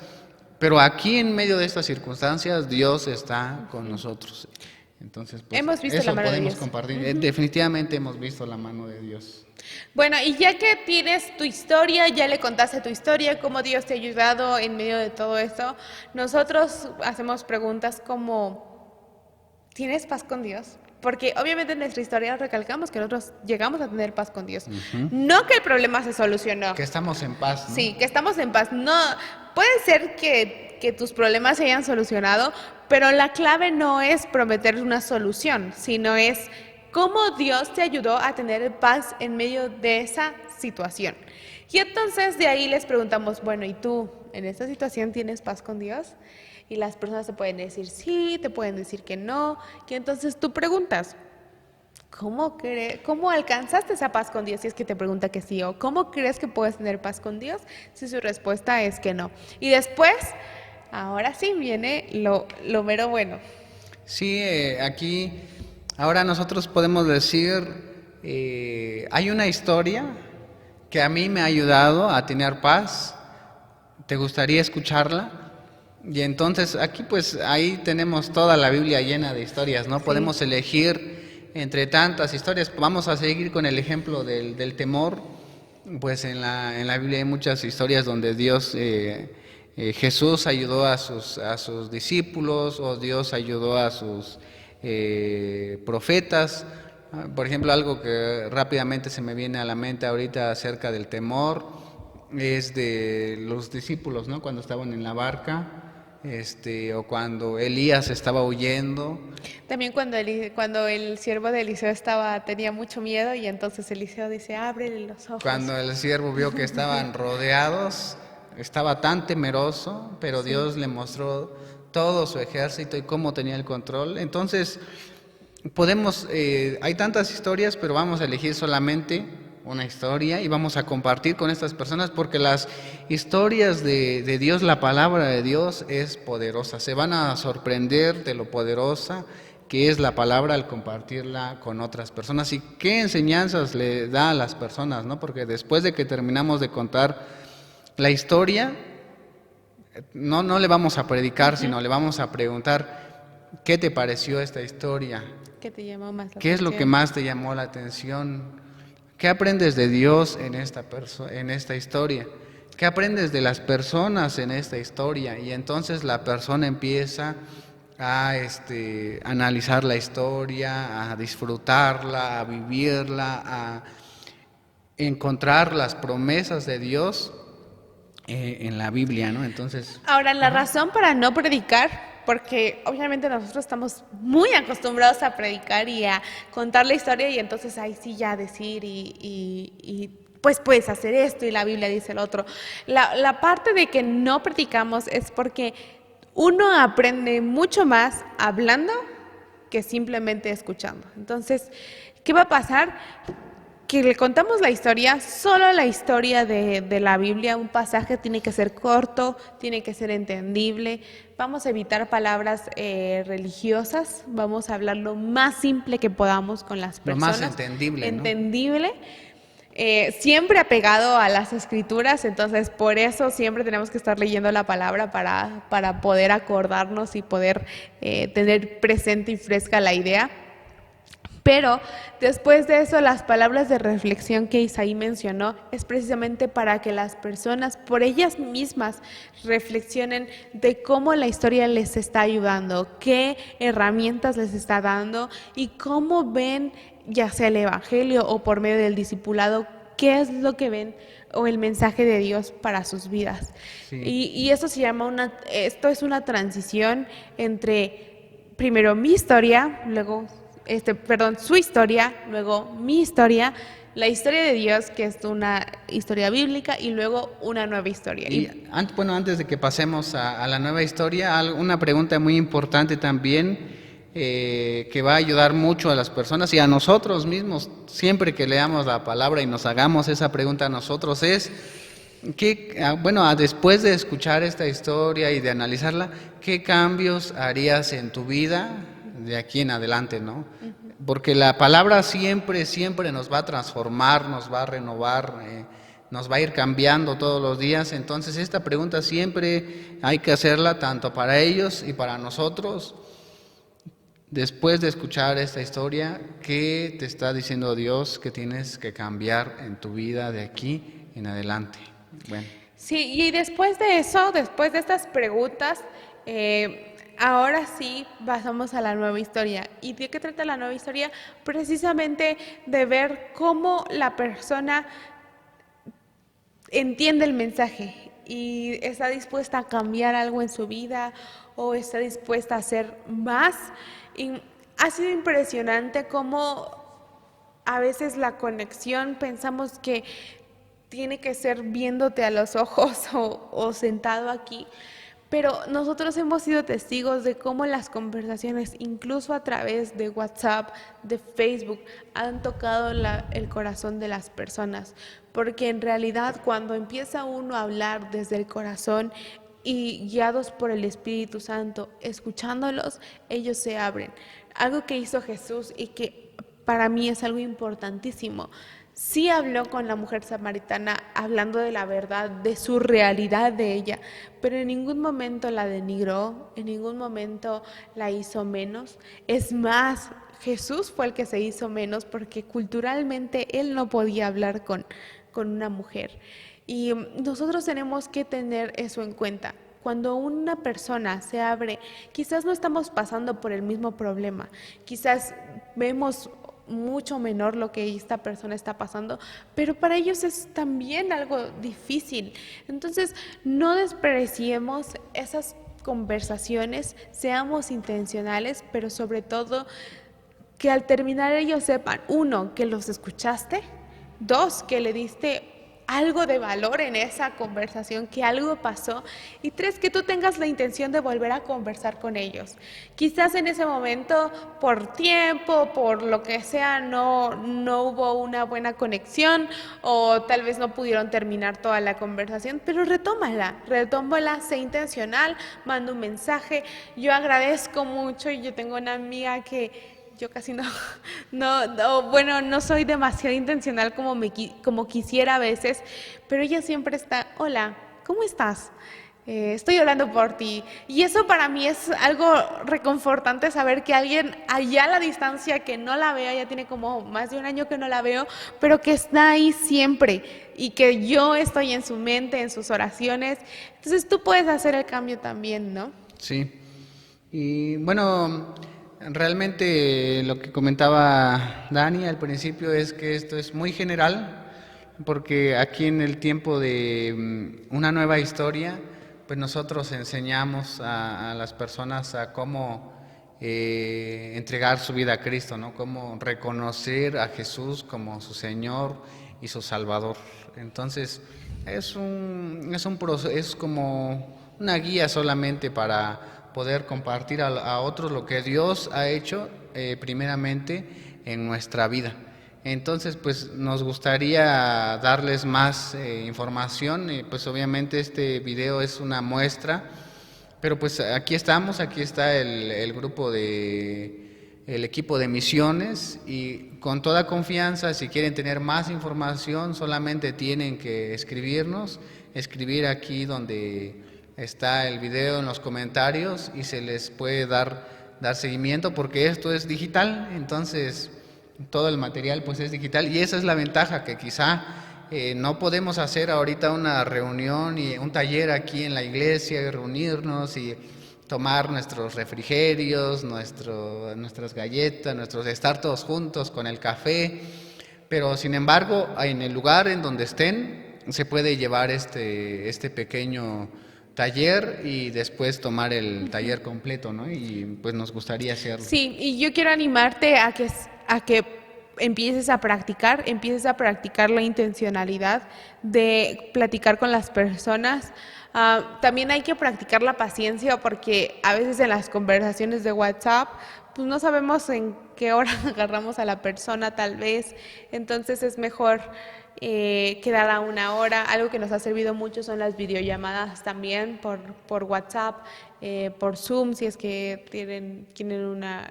pero aquí en medio de estas circunstancias Dios está con nosotros. Entonces, pues Hemos visto la eso mano de podemos Dios. compartir. Definitivamente hemos visto la mano de Dios. Bueno, y ya que tienes tu historia, ya le contaste tu historia, cómo Dios te ha ayudado en medio de todo esto, nosotros hacemos preguntas como, ¿tienes paz con Dios? porque obviamente en nuestra historia recalcamos que nosotros llegamos a tener paz con Dios. No que el problema se solucionó. Que estamos en paz, ¿no? Sí, que estamos en paz. No, puede ser que tus problemas se hayan solucionado, pero la clave no es prometer una solución, sino es cómo Dios te ayudó a tener paz en medio de esa situación. Y entonces de ahí les preguntamos, bueno, ¿y tú en esta situación tienes paz con Dios? Y las personas te pueden decir sí, te pueden decir que no. Y entonces tú preguntas, ¿cómo alcanzaste esa paz con Dios si es que te pregunta que sí? ¿O cómo crees que puedes tener paz con Dios si su respuesta es que no? Y después, ahora sí viene lo mero bueno. Sí, aquí ahora nosotros podemos decir, hay una historia que a mí me ha ayudado a tener paz. ¿Te gustaría escucharla? Y entonces aquí pues ahí tenemos toda la Biblia llena de historias, ¿no? Sí. Podemos elegir entre tantas historias. Vamos a seguir con el ejemplo del temor. Pues en la Biblia hay muchas historias donde Jesús ayudó a sus discípulos, o Dios ayudó a sus profetas. Por ejemplo, algo que rápidamente se me viene a la mente ahorita acerca del temor es de los discípulos, ¿no? Cuando estaban en la barca, o cuando Elías estaba huyendo. También cuando el siervo de Eliseo tenía mucho miedo y entonces Eliseo dice, ábrele los ojos. Cuando el siervo vio que estaban rodeados, estaba tan temeroso, pero sí, Dios le mostró todo su ejército y cómo tenía el control. Entonces, hay tantas historias, pero vamos a elegir solamente una historia y vamos a compartir con estas personas, porque las historias de Dios, la palabra de Dios es poderosa. Se van a sorprender de lo poderosa que es la palabra al compartirla con otras personas y qué enseñanzas le da a las personas, ¿no? Porque después de que terminamos de contar la historia, no le vamos a predicar, sino le vamos a preguntar, ¿qué te pareció esta historia? ¿Qué te llamó más la atención? ¿Qué es lo que más te llamó la atención? ¿Qué aprendes de Dios en esta historia? ¿Qué aprendes de las personas en esta historia? Y entonces la persona empieza a analizar la historia, a disfrutarla, a vivirla, a encontrar las promesas de Dios en la Biblia, ¿no? Entonces, ahora, la razón para no predicar, porque obviamente nosotros estamos muy acostumbrados a predicar y a contar la historia y entonces ahí sí ya decir y pues puedes hacer esto y la Biblia dice el otro. La parte de que no predicamos es porque uno aprende mucho más hablando que simplemente escuchando. Entonces, ¿qué va a pasar? Que le contamos la historia, solo la historia de la Biblia, un pasaje tiene que ser corto, tiene que ser entendible, vamos a evitar palabras religiosas, vamos a hablar lo más simple que podamos con las personas. Lo más entendible, ¿no? Entendible, siempre apegado a las escrituras, entonces por eso siempre tenemos que estar leyendo la palabra para poder acordarnos y poder tener presente y fresca la idea. Pero después de eso, las palabras de reflexión que Isaí mencionó es precisamente para que las personas por ellas mismas reflexionen de cómo la historia les está ayudando, qué herramientas les está dando y cómo ven, ya sea el evangelio o por medio del discipulado, qué es lo que ven o el mensaje de Dios para sus vidas. Sí. Y eso se llama esto es una transición entre primero mi historia, luego su historia, luego mi historia, la historia de Dios, que es una historia bíblica, y luego una nueva historia. Antes de que pasemos a la nueva historia, una pregunta muy importante también, que va a ayudar mucho a las personas y a nosotros mismos, siempre que leamos la palabra y nos hagamos esa pregunta a nosotros, es, después de escuchar esta historia y de analizarla, ¿qué cambios harías en tu vida de aquí en adelante, ¿no? Porque la palabra siempre nos va a transformar, nos va a renovar, nos va a ir cambiando todos los días. Entonces esta pregunta siempre hay que hacerla tanto para ellos y para nosotros. Después de escuchar esta historia, ¿qué te está diciendo Dios que tienes que cambiar en tu vida de aquí en adelante? Bueno. Sí, y después de eso, después de estas preguntas, ahora sí pasamos a la nueva historia. ¿Y de qué trata la nueva historia? Precisamente de ver cómo la persona entiende el mensaje y está dispuesta a cambiar algo en su vida o está dispuesta a hacer más. Y ha sido impresionante cómo a veces la conexión pensamos que tiene que ser viéndote a los ojos o sentado aquí, pero nosotros hemos sido testigos de cómo las conversaciones, incluso a través de WhatsApp, de Facebook, han tocado el corazón de las personas. Porque en realidad cuando empieza uno a hablar desde el corazón y guiados por el Espíritu Santo, escuchándolos, ellos se abren. Algo que hizo Jesús y que para mí es algo importantísimo. Sí habló con la mujer samaritana hablando de la verdad, de su realidad de ella, pero en ningún momento la denigró, en ningún momento la hizo menos. Es más, Jesús fue el que se hizo menos porque culturalmente él no podía hablar con una mujer. Y nosotros tenemos que tener eso en cuenta. Cuando una persona se abre, quizás no estamos pasando por el mismo problema, quizás vemos mucho menor lo que esta persona está pasando, pero para ellos es también algo difícil. Entonces, no despreciemos esas conversaciones, seamos intencionales, pero sobre todo que al terminar ellos sepan, uno, que los escuchaste, dos, que le diste algo de valor en esa conversación, que algo pasó, y tres, que tú tengas la intención de volver a conversar con ellos. Quizás en ese momento, por tiempo, por lo que sea, no hubo una buena conexión o tal vez no pudieron terminar toda la conversación, pero retómala, sé intencional, manda un mensaje. Yo agradezco mucho y yo tengo una amiga que yo casi no soy demasiado intencional como quisiera a veces, pero ella siempre está, hola, ¿cómo estás? Estoy orando por ti. Y eso para mí es algo reconfortante, saber que alguien allá a la distancia que no la veo, ya tiene como más de un año que no la veo, pero que está ahí siempre y que yo estoy en su mente, en sus oraciones. Entonces tú puedes hacer el cambio también, ¿no? Sí. Y bueno, realmente lo que comentaba Dani al principio es que esto es muy general, porque aquí en el tiempo de una nueva historia, pues nosotros enseñamos a las personas a cómo entregar su vida a Cristo, ¿no? Cómo reconocer a Jesús como su Señor y su Salvador. Entonces, es como una guía solamente para poder compartir a otros lo que Dios ha hecho primeramente en nuestra vida. Entonces, pues nos gustaría darles más información. Pues obviamente este video es una muestra, pero pues aquí estamos, aquí está el grupo el equipo de misiones, y con toda confianza, si quieren tener más información, solamente tienen que escribir aquí donde está el video en los comentarios y se les puede dar seguimiento, porque esto es digital. Entonces todo el material pues es digital, y esa es la ventaja, que quizá no podemos hacer ahorita una reunión y un taller aquí en la iglesia y reunirnos y tomar nuestros refrigerios, nuestras galletas, estar todos juntos con el café, pero sin embargo en el lugar en donde estén se puede llevar este pequeño taller y después tomar el taller completo, ¿no? Y pues nos gustaría hacerlo. Sí, y yo quiero animarte a que empieces a practicar la intencionalidad de platicar con las personas. También hay que practicar la paciencia, porque a veces en las conversaciones de WhatsApp pues no sabemos en qué hora agarramos a la persona tal vez, entonces es mejor quedar a una hora. Algo que nos ha servido mucho son las videollamadas también por WhatsApp, por Zoom, si es que tienen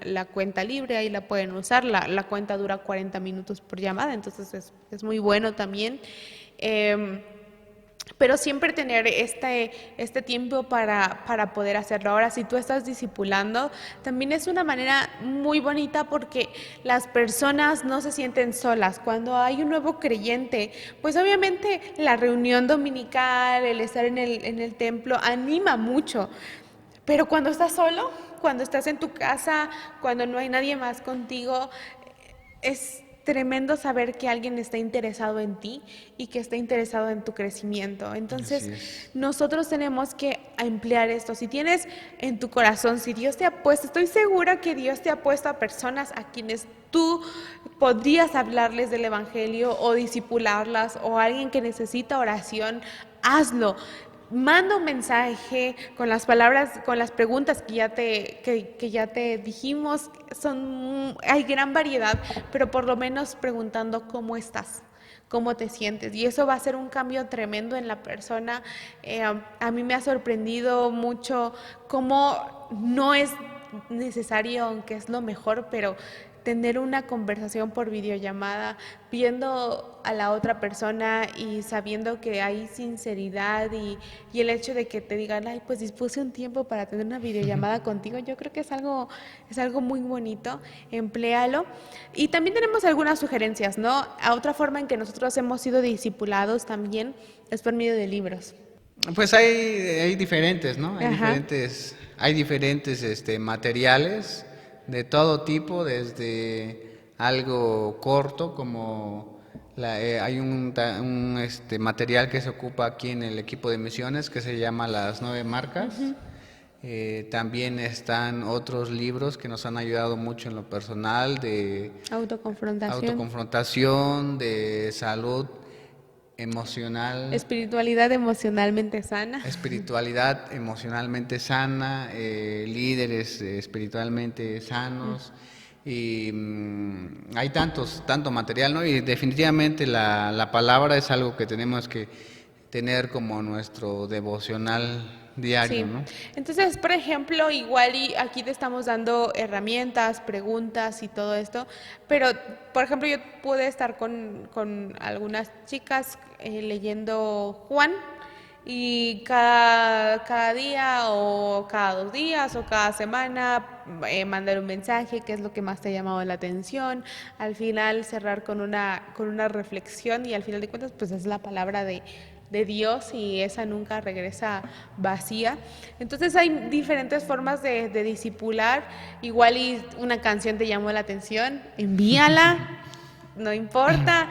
la cuenta libre, ahí la pueden usar. La cuenta dura 40 minutos por llamada, entonces es muy bueno también. Pero siempre tener este tiempo para poder hacerlo. Ahora, si tú estás discipulando, también es una manera muy bonita, porque las personas no se sienten solas. Cuando hay un nuevo creyente, pues obviamente la reunión dominical, el estar en el templo, anima mucho. Pero cuando estás solo, cuando estás en tu casa, cuando no hay nadie más contigo, es tremendo saber que alguien está interesado en ti y que está interesado en tu crecimiento. Entonces, Así es. nosotros tenemos que emplear esto. Si tienes en tu corazón, si Dios te ha puesto, estoy segura que Dios te ha puesto a personas a quienes tú podrías hablarles del Evangelio o disipularlas, o a alguien que necesita oración, hazlo. Manda un mensaje con las palabras, con las preguntas que ya te dijimos. Hay gran variedad, pero por lo menos preguntando cómo estás, cómo te sientes. Y eso va a ser un cambio tremendo en la persona. A mí me ha sorprendido mucho cómo no es necesario, aunque es lo mejor, pero tener una conversación por videollamada, viendo a la otra persona y sabiendo que hay sinceridad y el hecho de que te digan, ay, pues dispuse un tiempo para tener una videollamada contigo, yo creo que es algo muy bonito, empléalo. Y también tenemos algunas sugerencias, ¿no? A otra forma en que nosotros hemos sido discipulados también es por medio de libros. Pues hay diferentes, ¿no? Ajá. Hay diferentes materiales de todo tipo, desde algo corto como hay un material que se ocupa aquí en el equipo de misiones que se llama Las 9 marcas. También están otros libros que nos han ayudado mucho en lo personal de Autoconfrontación. autoconfrontación, de salud emocional, Espiritualidad emocionalmente sana. espiritualidad emocionalmente sana, líderes espiritualmente sanos. Y hay tanto material, ¿no? Y definitivamente la palabra es algo que tenemos que tener como nuestro devocional diario, Sí, ¿no? entonces, por ejemplo, igual y aquí te estamos dando herramientas, preguntas y todo esto, pero, por ejemplo, yo pude estar con algunas chicas leyendo Juan y cada día o cada 2 días o cada semana mandar un mensaje, qué es lo que más te ha llamado la atención, al final cerrar con una reflexión y al final de cuentas, pues es la palabra de Dios y esa nunca regresa vacía. Entonces hay diferentes formas de discipular. Igual y una canción te llamó la atención, envíala, no importa,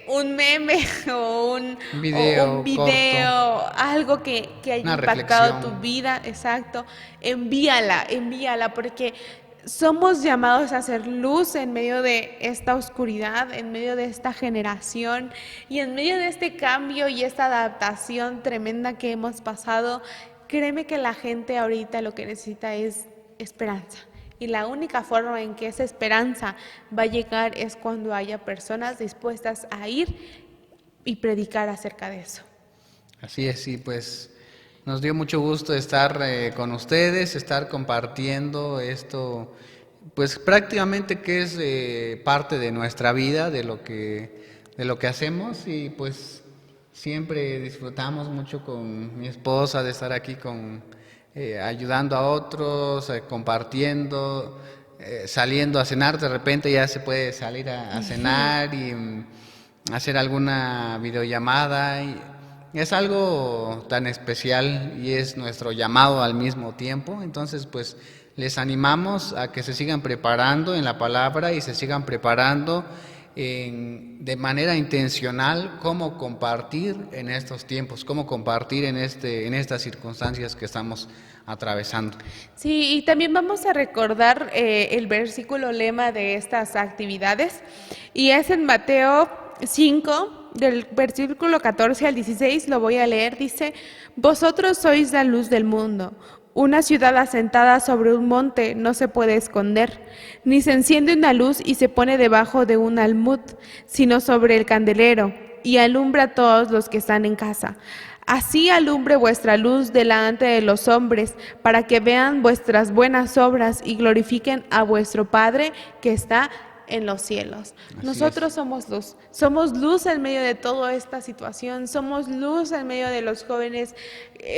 un meme Un o un video corto, video, algo que haya una impactado tu reflexión. vida, exacto, envíala, porque somos llamados a hacer luz en medio de esta oscuridad, en medio de esta generación y en medio de este cambio y esta adaptación tremenda que hemos pasado. Créeme que la gente ahorita lo que necesita es esperanza. Y la única forma en que esa esperanza va a llegar es cuando haya personas dispuestas a ir y predicar acerca de eso. Así es, sí, pues nos dio mucho gusto estar con ustedes, estar compartiendo esto, pues prácticamente que es parte de nuestra vida, de lo que hacemos, y pues siempre disfrutamos mucho con mi esposa de estar aquí ayudando a otros, compartiendo, saliendo a cenar. De repente ya se puede salir a cenar y hacer alguna videollamada. Es algo tan especial y es nuestro llamado al mismo tiempo. Entonces, pues les animamos a que se sigan preparando en la palabra y se sigan preparando de manera intencional cómo compartir en estos tiempos, cómo compartir en estas circunstancias que estamos atravesando. Sí, y también vamos a recordar el versículo lema de estas actividades, y es en Mateo 5, del versículo 14 al 16, lo voy a leer, dice: Vosotros sois la luz del mundo. Una ciudad asentada sobre un monte no se puede esconder, ni se enciende una luz y se pone debajo de un almud, sino sobre el candelero, y alumbra a todos los que están en casa. Así alumbre vuestra luz delante de los hombres, para que vean vuestras buenas obras y glorifiquen a vuestro Padre que está en los cielos. Así Nosotros somos luz en medio de toda esta situación, somos luz en medio de los jóvenes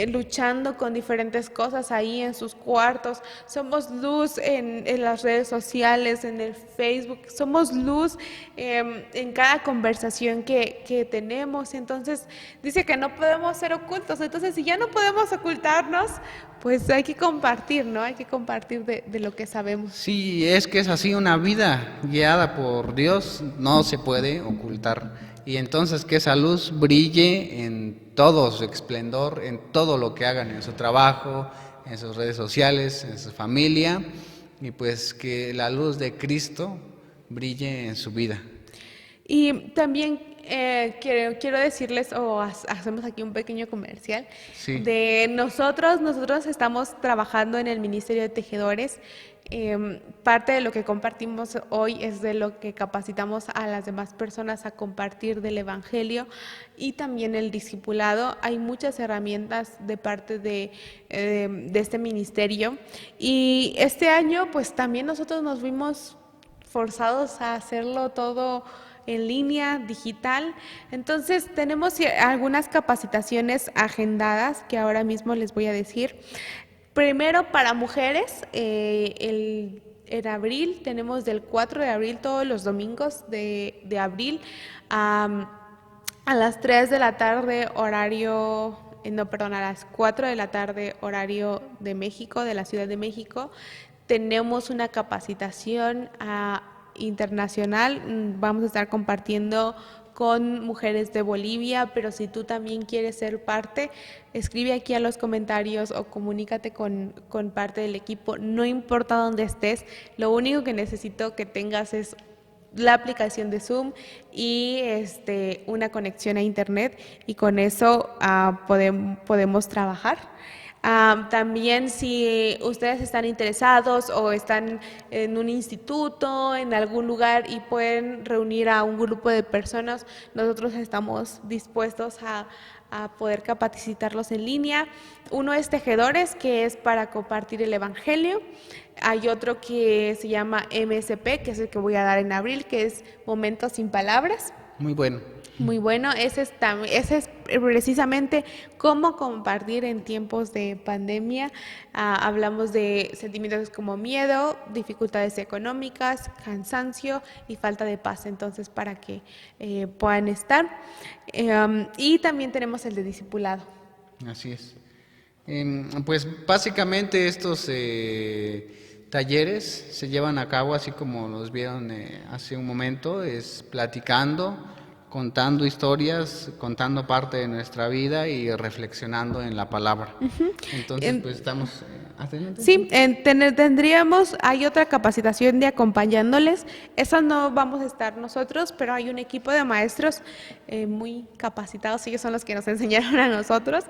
luchando con diferentes cosas ahí en sus cuartos, somos luz en las redes sociales, en el Facebook, somos luz en cada conversación que tenemos. Entonces dice que no podemos ser ocultos, entonces si ya no podemos ocultarnos, pues hay que compartir, ¿no? Hay que compartir de lo que sabemos. Sí, es que es así, una vida guiada por Dios no se puede ocultar. Y entonces que esa luz brille en todo su esplendor, en todo lo que hagan, en su trabajo, en sus redes sociales, en su familia, y pues que la luz de Cristo brille en su vida. Y también quiero decirles, hacemos aquí un pequeño comercial, Sí. de nosotros estamos trabajando en el Ministerio de Tejedores. Parte de lo que compartimos hoy es de lo que capacitamos a las demás personas a compartir del Evangelio y también el discipulado. Hay muchas herramientas de parte de este ministerio, y este año pues también nosotros nos vimos forzados a hacerlo todo en línea, digital. Entonces tenemos algunas capacitaciones agendadas que ahora mismo les voy a decir. Primero, para mujeres, en abril tenemos del 4 de abril, todos los domingos de abril, a las 3 de la tarde horario, no, perdón, a las 4 de la tarde horario de México, de la Ciudad de México, tenemos una capacitación internacional. Vamos a estar compartiendo con mujeres de Bolivia, pero si tú también quieres ser parte, escribe aquí a los comentarios o comunícate con parte del equipo, no importa dónde estés, lo único que necesito que tengas es la aplicación de Zoom y una conexión a internet, y con eso podemos trabajar. También si ustedes están interesados o están en un instituto, en algún lugar y pueden reunir a un grupo de personas, nosotros estamos dispuestos a poder capacitarlos en línea. Uno es Tejedores, que es para compartir el Evangelio. Hay otro que se llama MSP, que es el que voy a dar en abril, que es Momentos sin Palabras. Muy bueno. Muy bueno, ese es precisamente cómo compartir en tiempos de pandemia. Hablamos de sentimientos como miedo, dificultades económicas, cansancio y falta de paz, entonces para que puedan estar. Y también tenemos el de discipulado. Así es. Pues básicamente estos talleres se llevan a cabo así como los vieron hace un momento, es platicando, contando historias, contando parte de nuestra vida y reflexionando en la palabra. Entonces, pues estamos... ¿adelante? Sí, hay otra capacitación de acompañándoles. Esa no vamos a estar nosotros, pero hay un equipo de maestros muy capacitados, ellos son los que nos enseñaron a nosotros.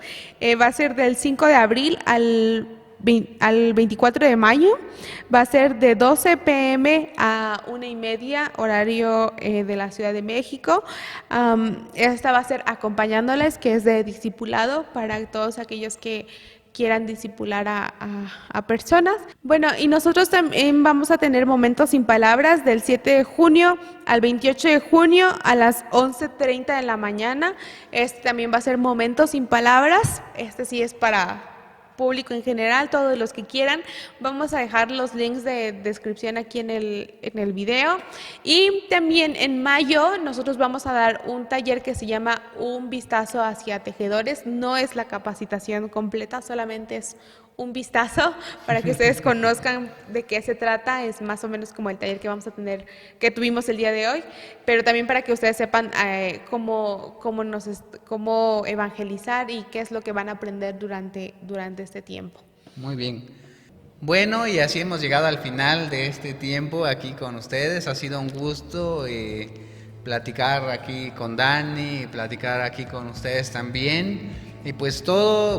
Va a ser del 5 de abril al 24 de mayo, va a ser de 12 p.m. a 1:30 horario de la Ciudad de México. Esta va a ser acompañándoles, que es de discipulado para todos aquellos que quieran discipular a personas. Bueno, y nosotros también vamos a tener Momentos sin Palabras del 7 de junio al 28 de junio a las 11:30 de la mañana. También va a ser Momentos sin Palabras. Sí es para público en general, todos los que quieran. Vamos a dejar los links de descripción aquí en el video. Y también en mayo nosotros vamos a dar un taller que se llama Un vistazo hacia tejedores. No es la capacitación completa, solamente es un vistazo para que ustedes conozcan de qué se trata. Es más o menos como el taller que vamos a tener, que tuvimos el día de hoy, pero también para que ustedes sepan cómo evangelizar y qué es lo que van a aprender durante este tiempo. Muy bien. Bueno, y así hemos llegado al final de este tiempo aquí con ustedes. Ha sido un gusto platicar aquí con Dani, platicar aquí con ustedes también. Y pues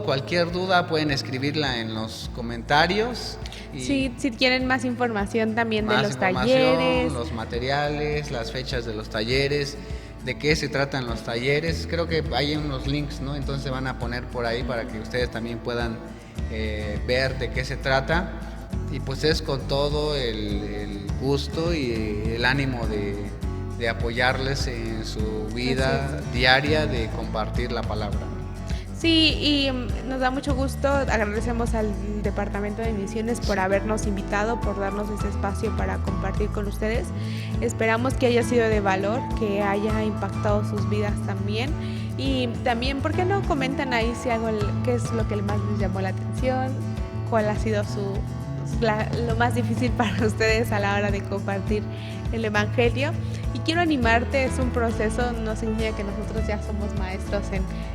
cualquier duda pueden escribirla en los comentarios. Sí, si quieren más información también de los talleres, los materiales, las fechas de los talleres, de qué se tratan los talleres. Creo que hay unos links, ¿no? Entonces se van a poner por ahí para que ustedes también puedan ver de qué se trata. Y pues es con todo el gusto y el ánimo de apoyarles en su vida diaria de compartir la palabra. Sí, y nos da mucho gusto, agradecemos al Departamento de Misiones por habernos invitado, por darnos ese espacio para compartir con ustedes. Esperamos que haya sido de valor, que haya impactado sus vidas también. Y también, ¿por qué no comentan ahí si algo, qué es lo que más les llamó la atención? ¿Cuál ha sido lo más difícil para ustedes a la hora de compartir el Evangelio? Y quiero animarte, es un proceso, no significa que nosotros ya somos maestros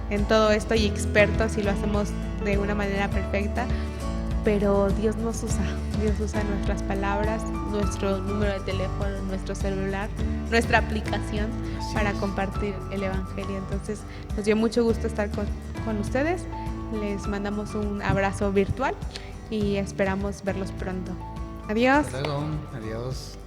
en todo esto y expertos y lo hacemos de una manera perfecta, pero Dios usa nuestras palabras, nuestro número de teléfono, nuestro celular, nuestra aplicación para compartir el Evangelio. Entonces nos dio mucho gusto estar con ustedes, les mandamos un abrazo virtual y esperamos verlos pronto. Adiós. Hasta luego. Adiós.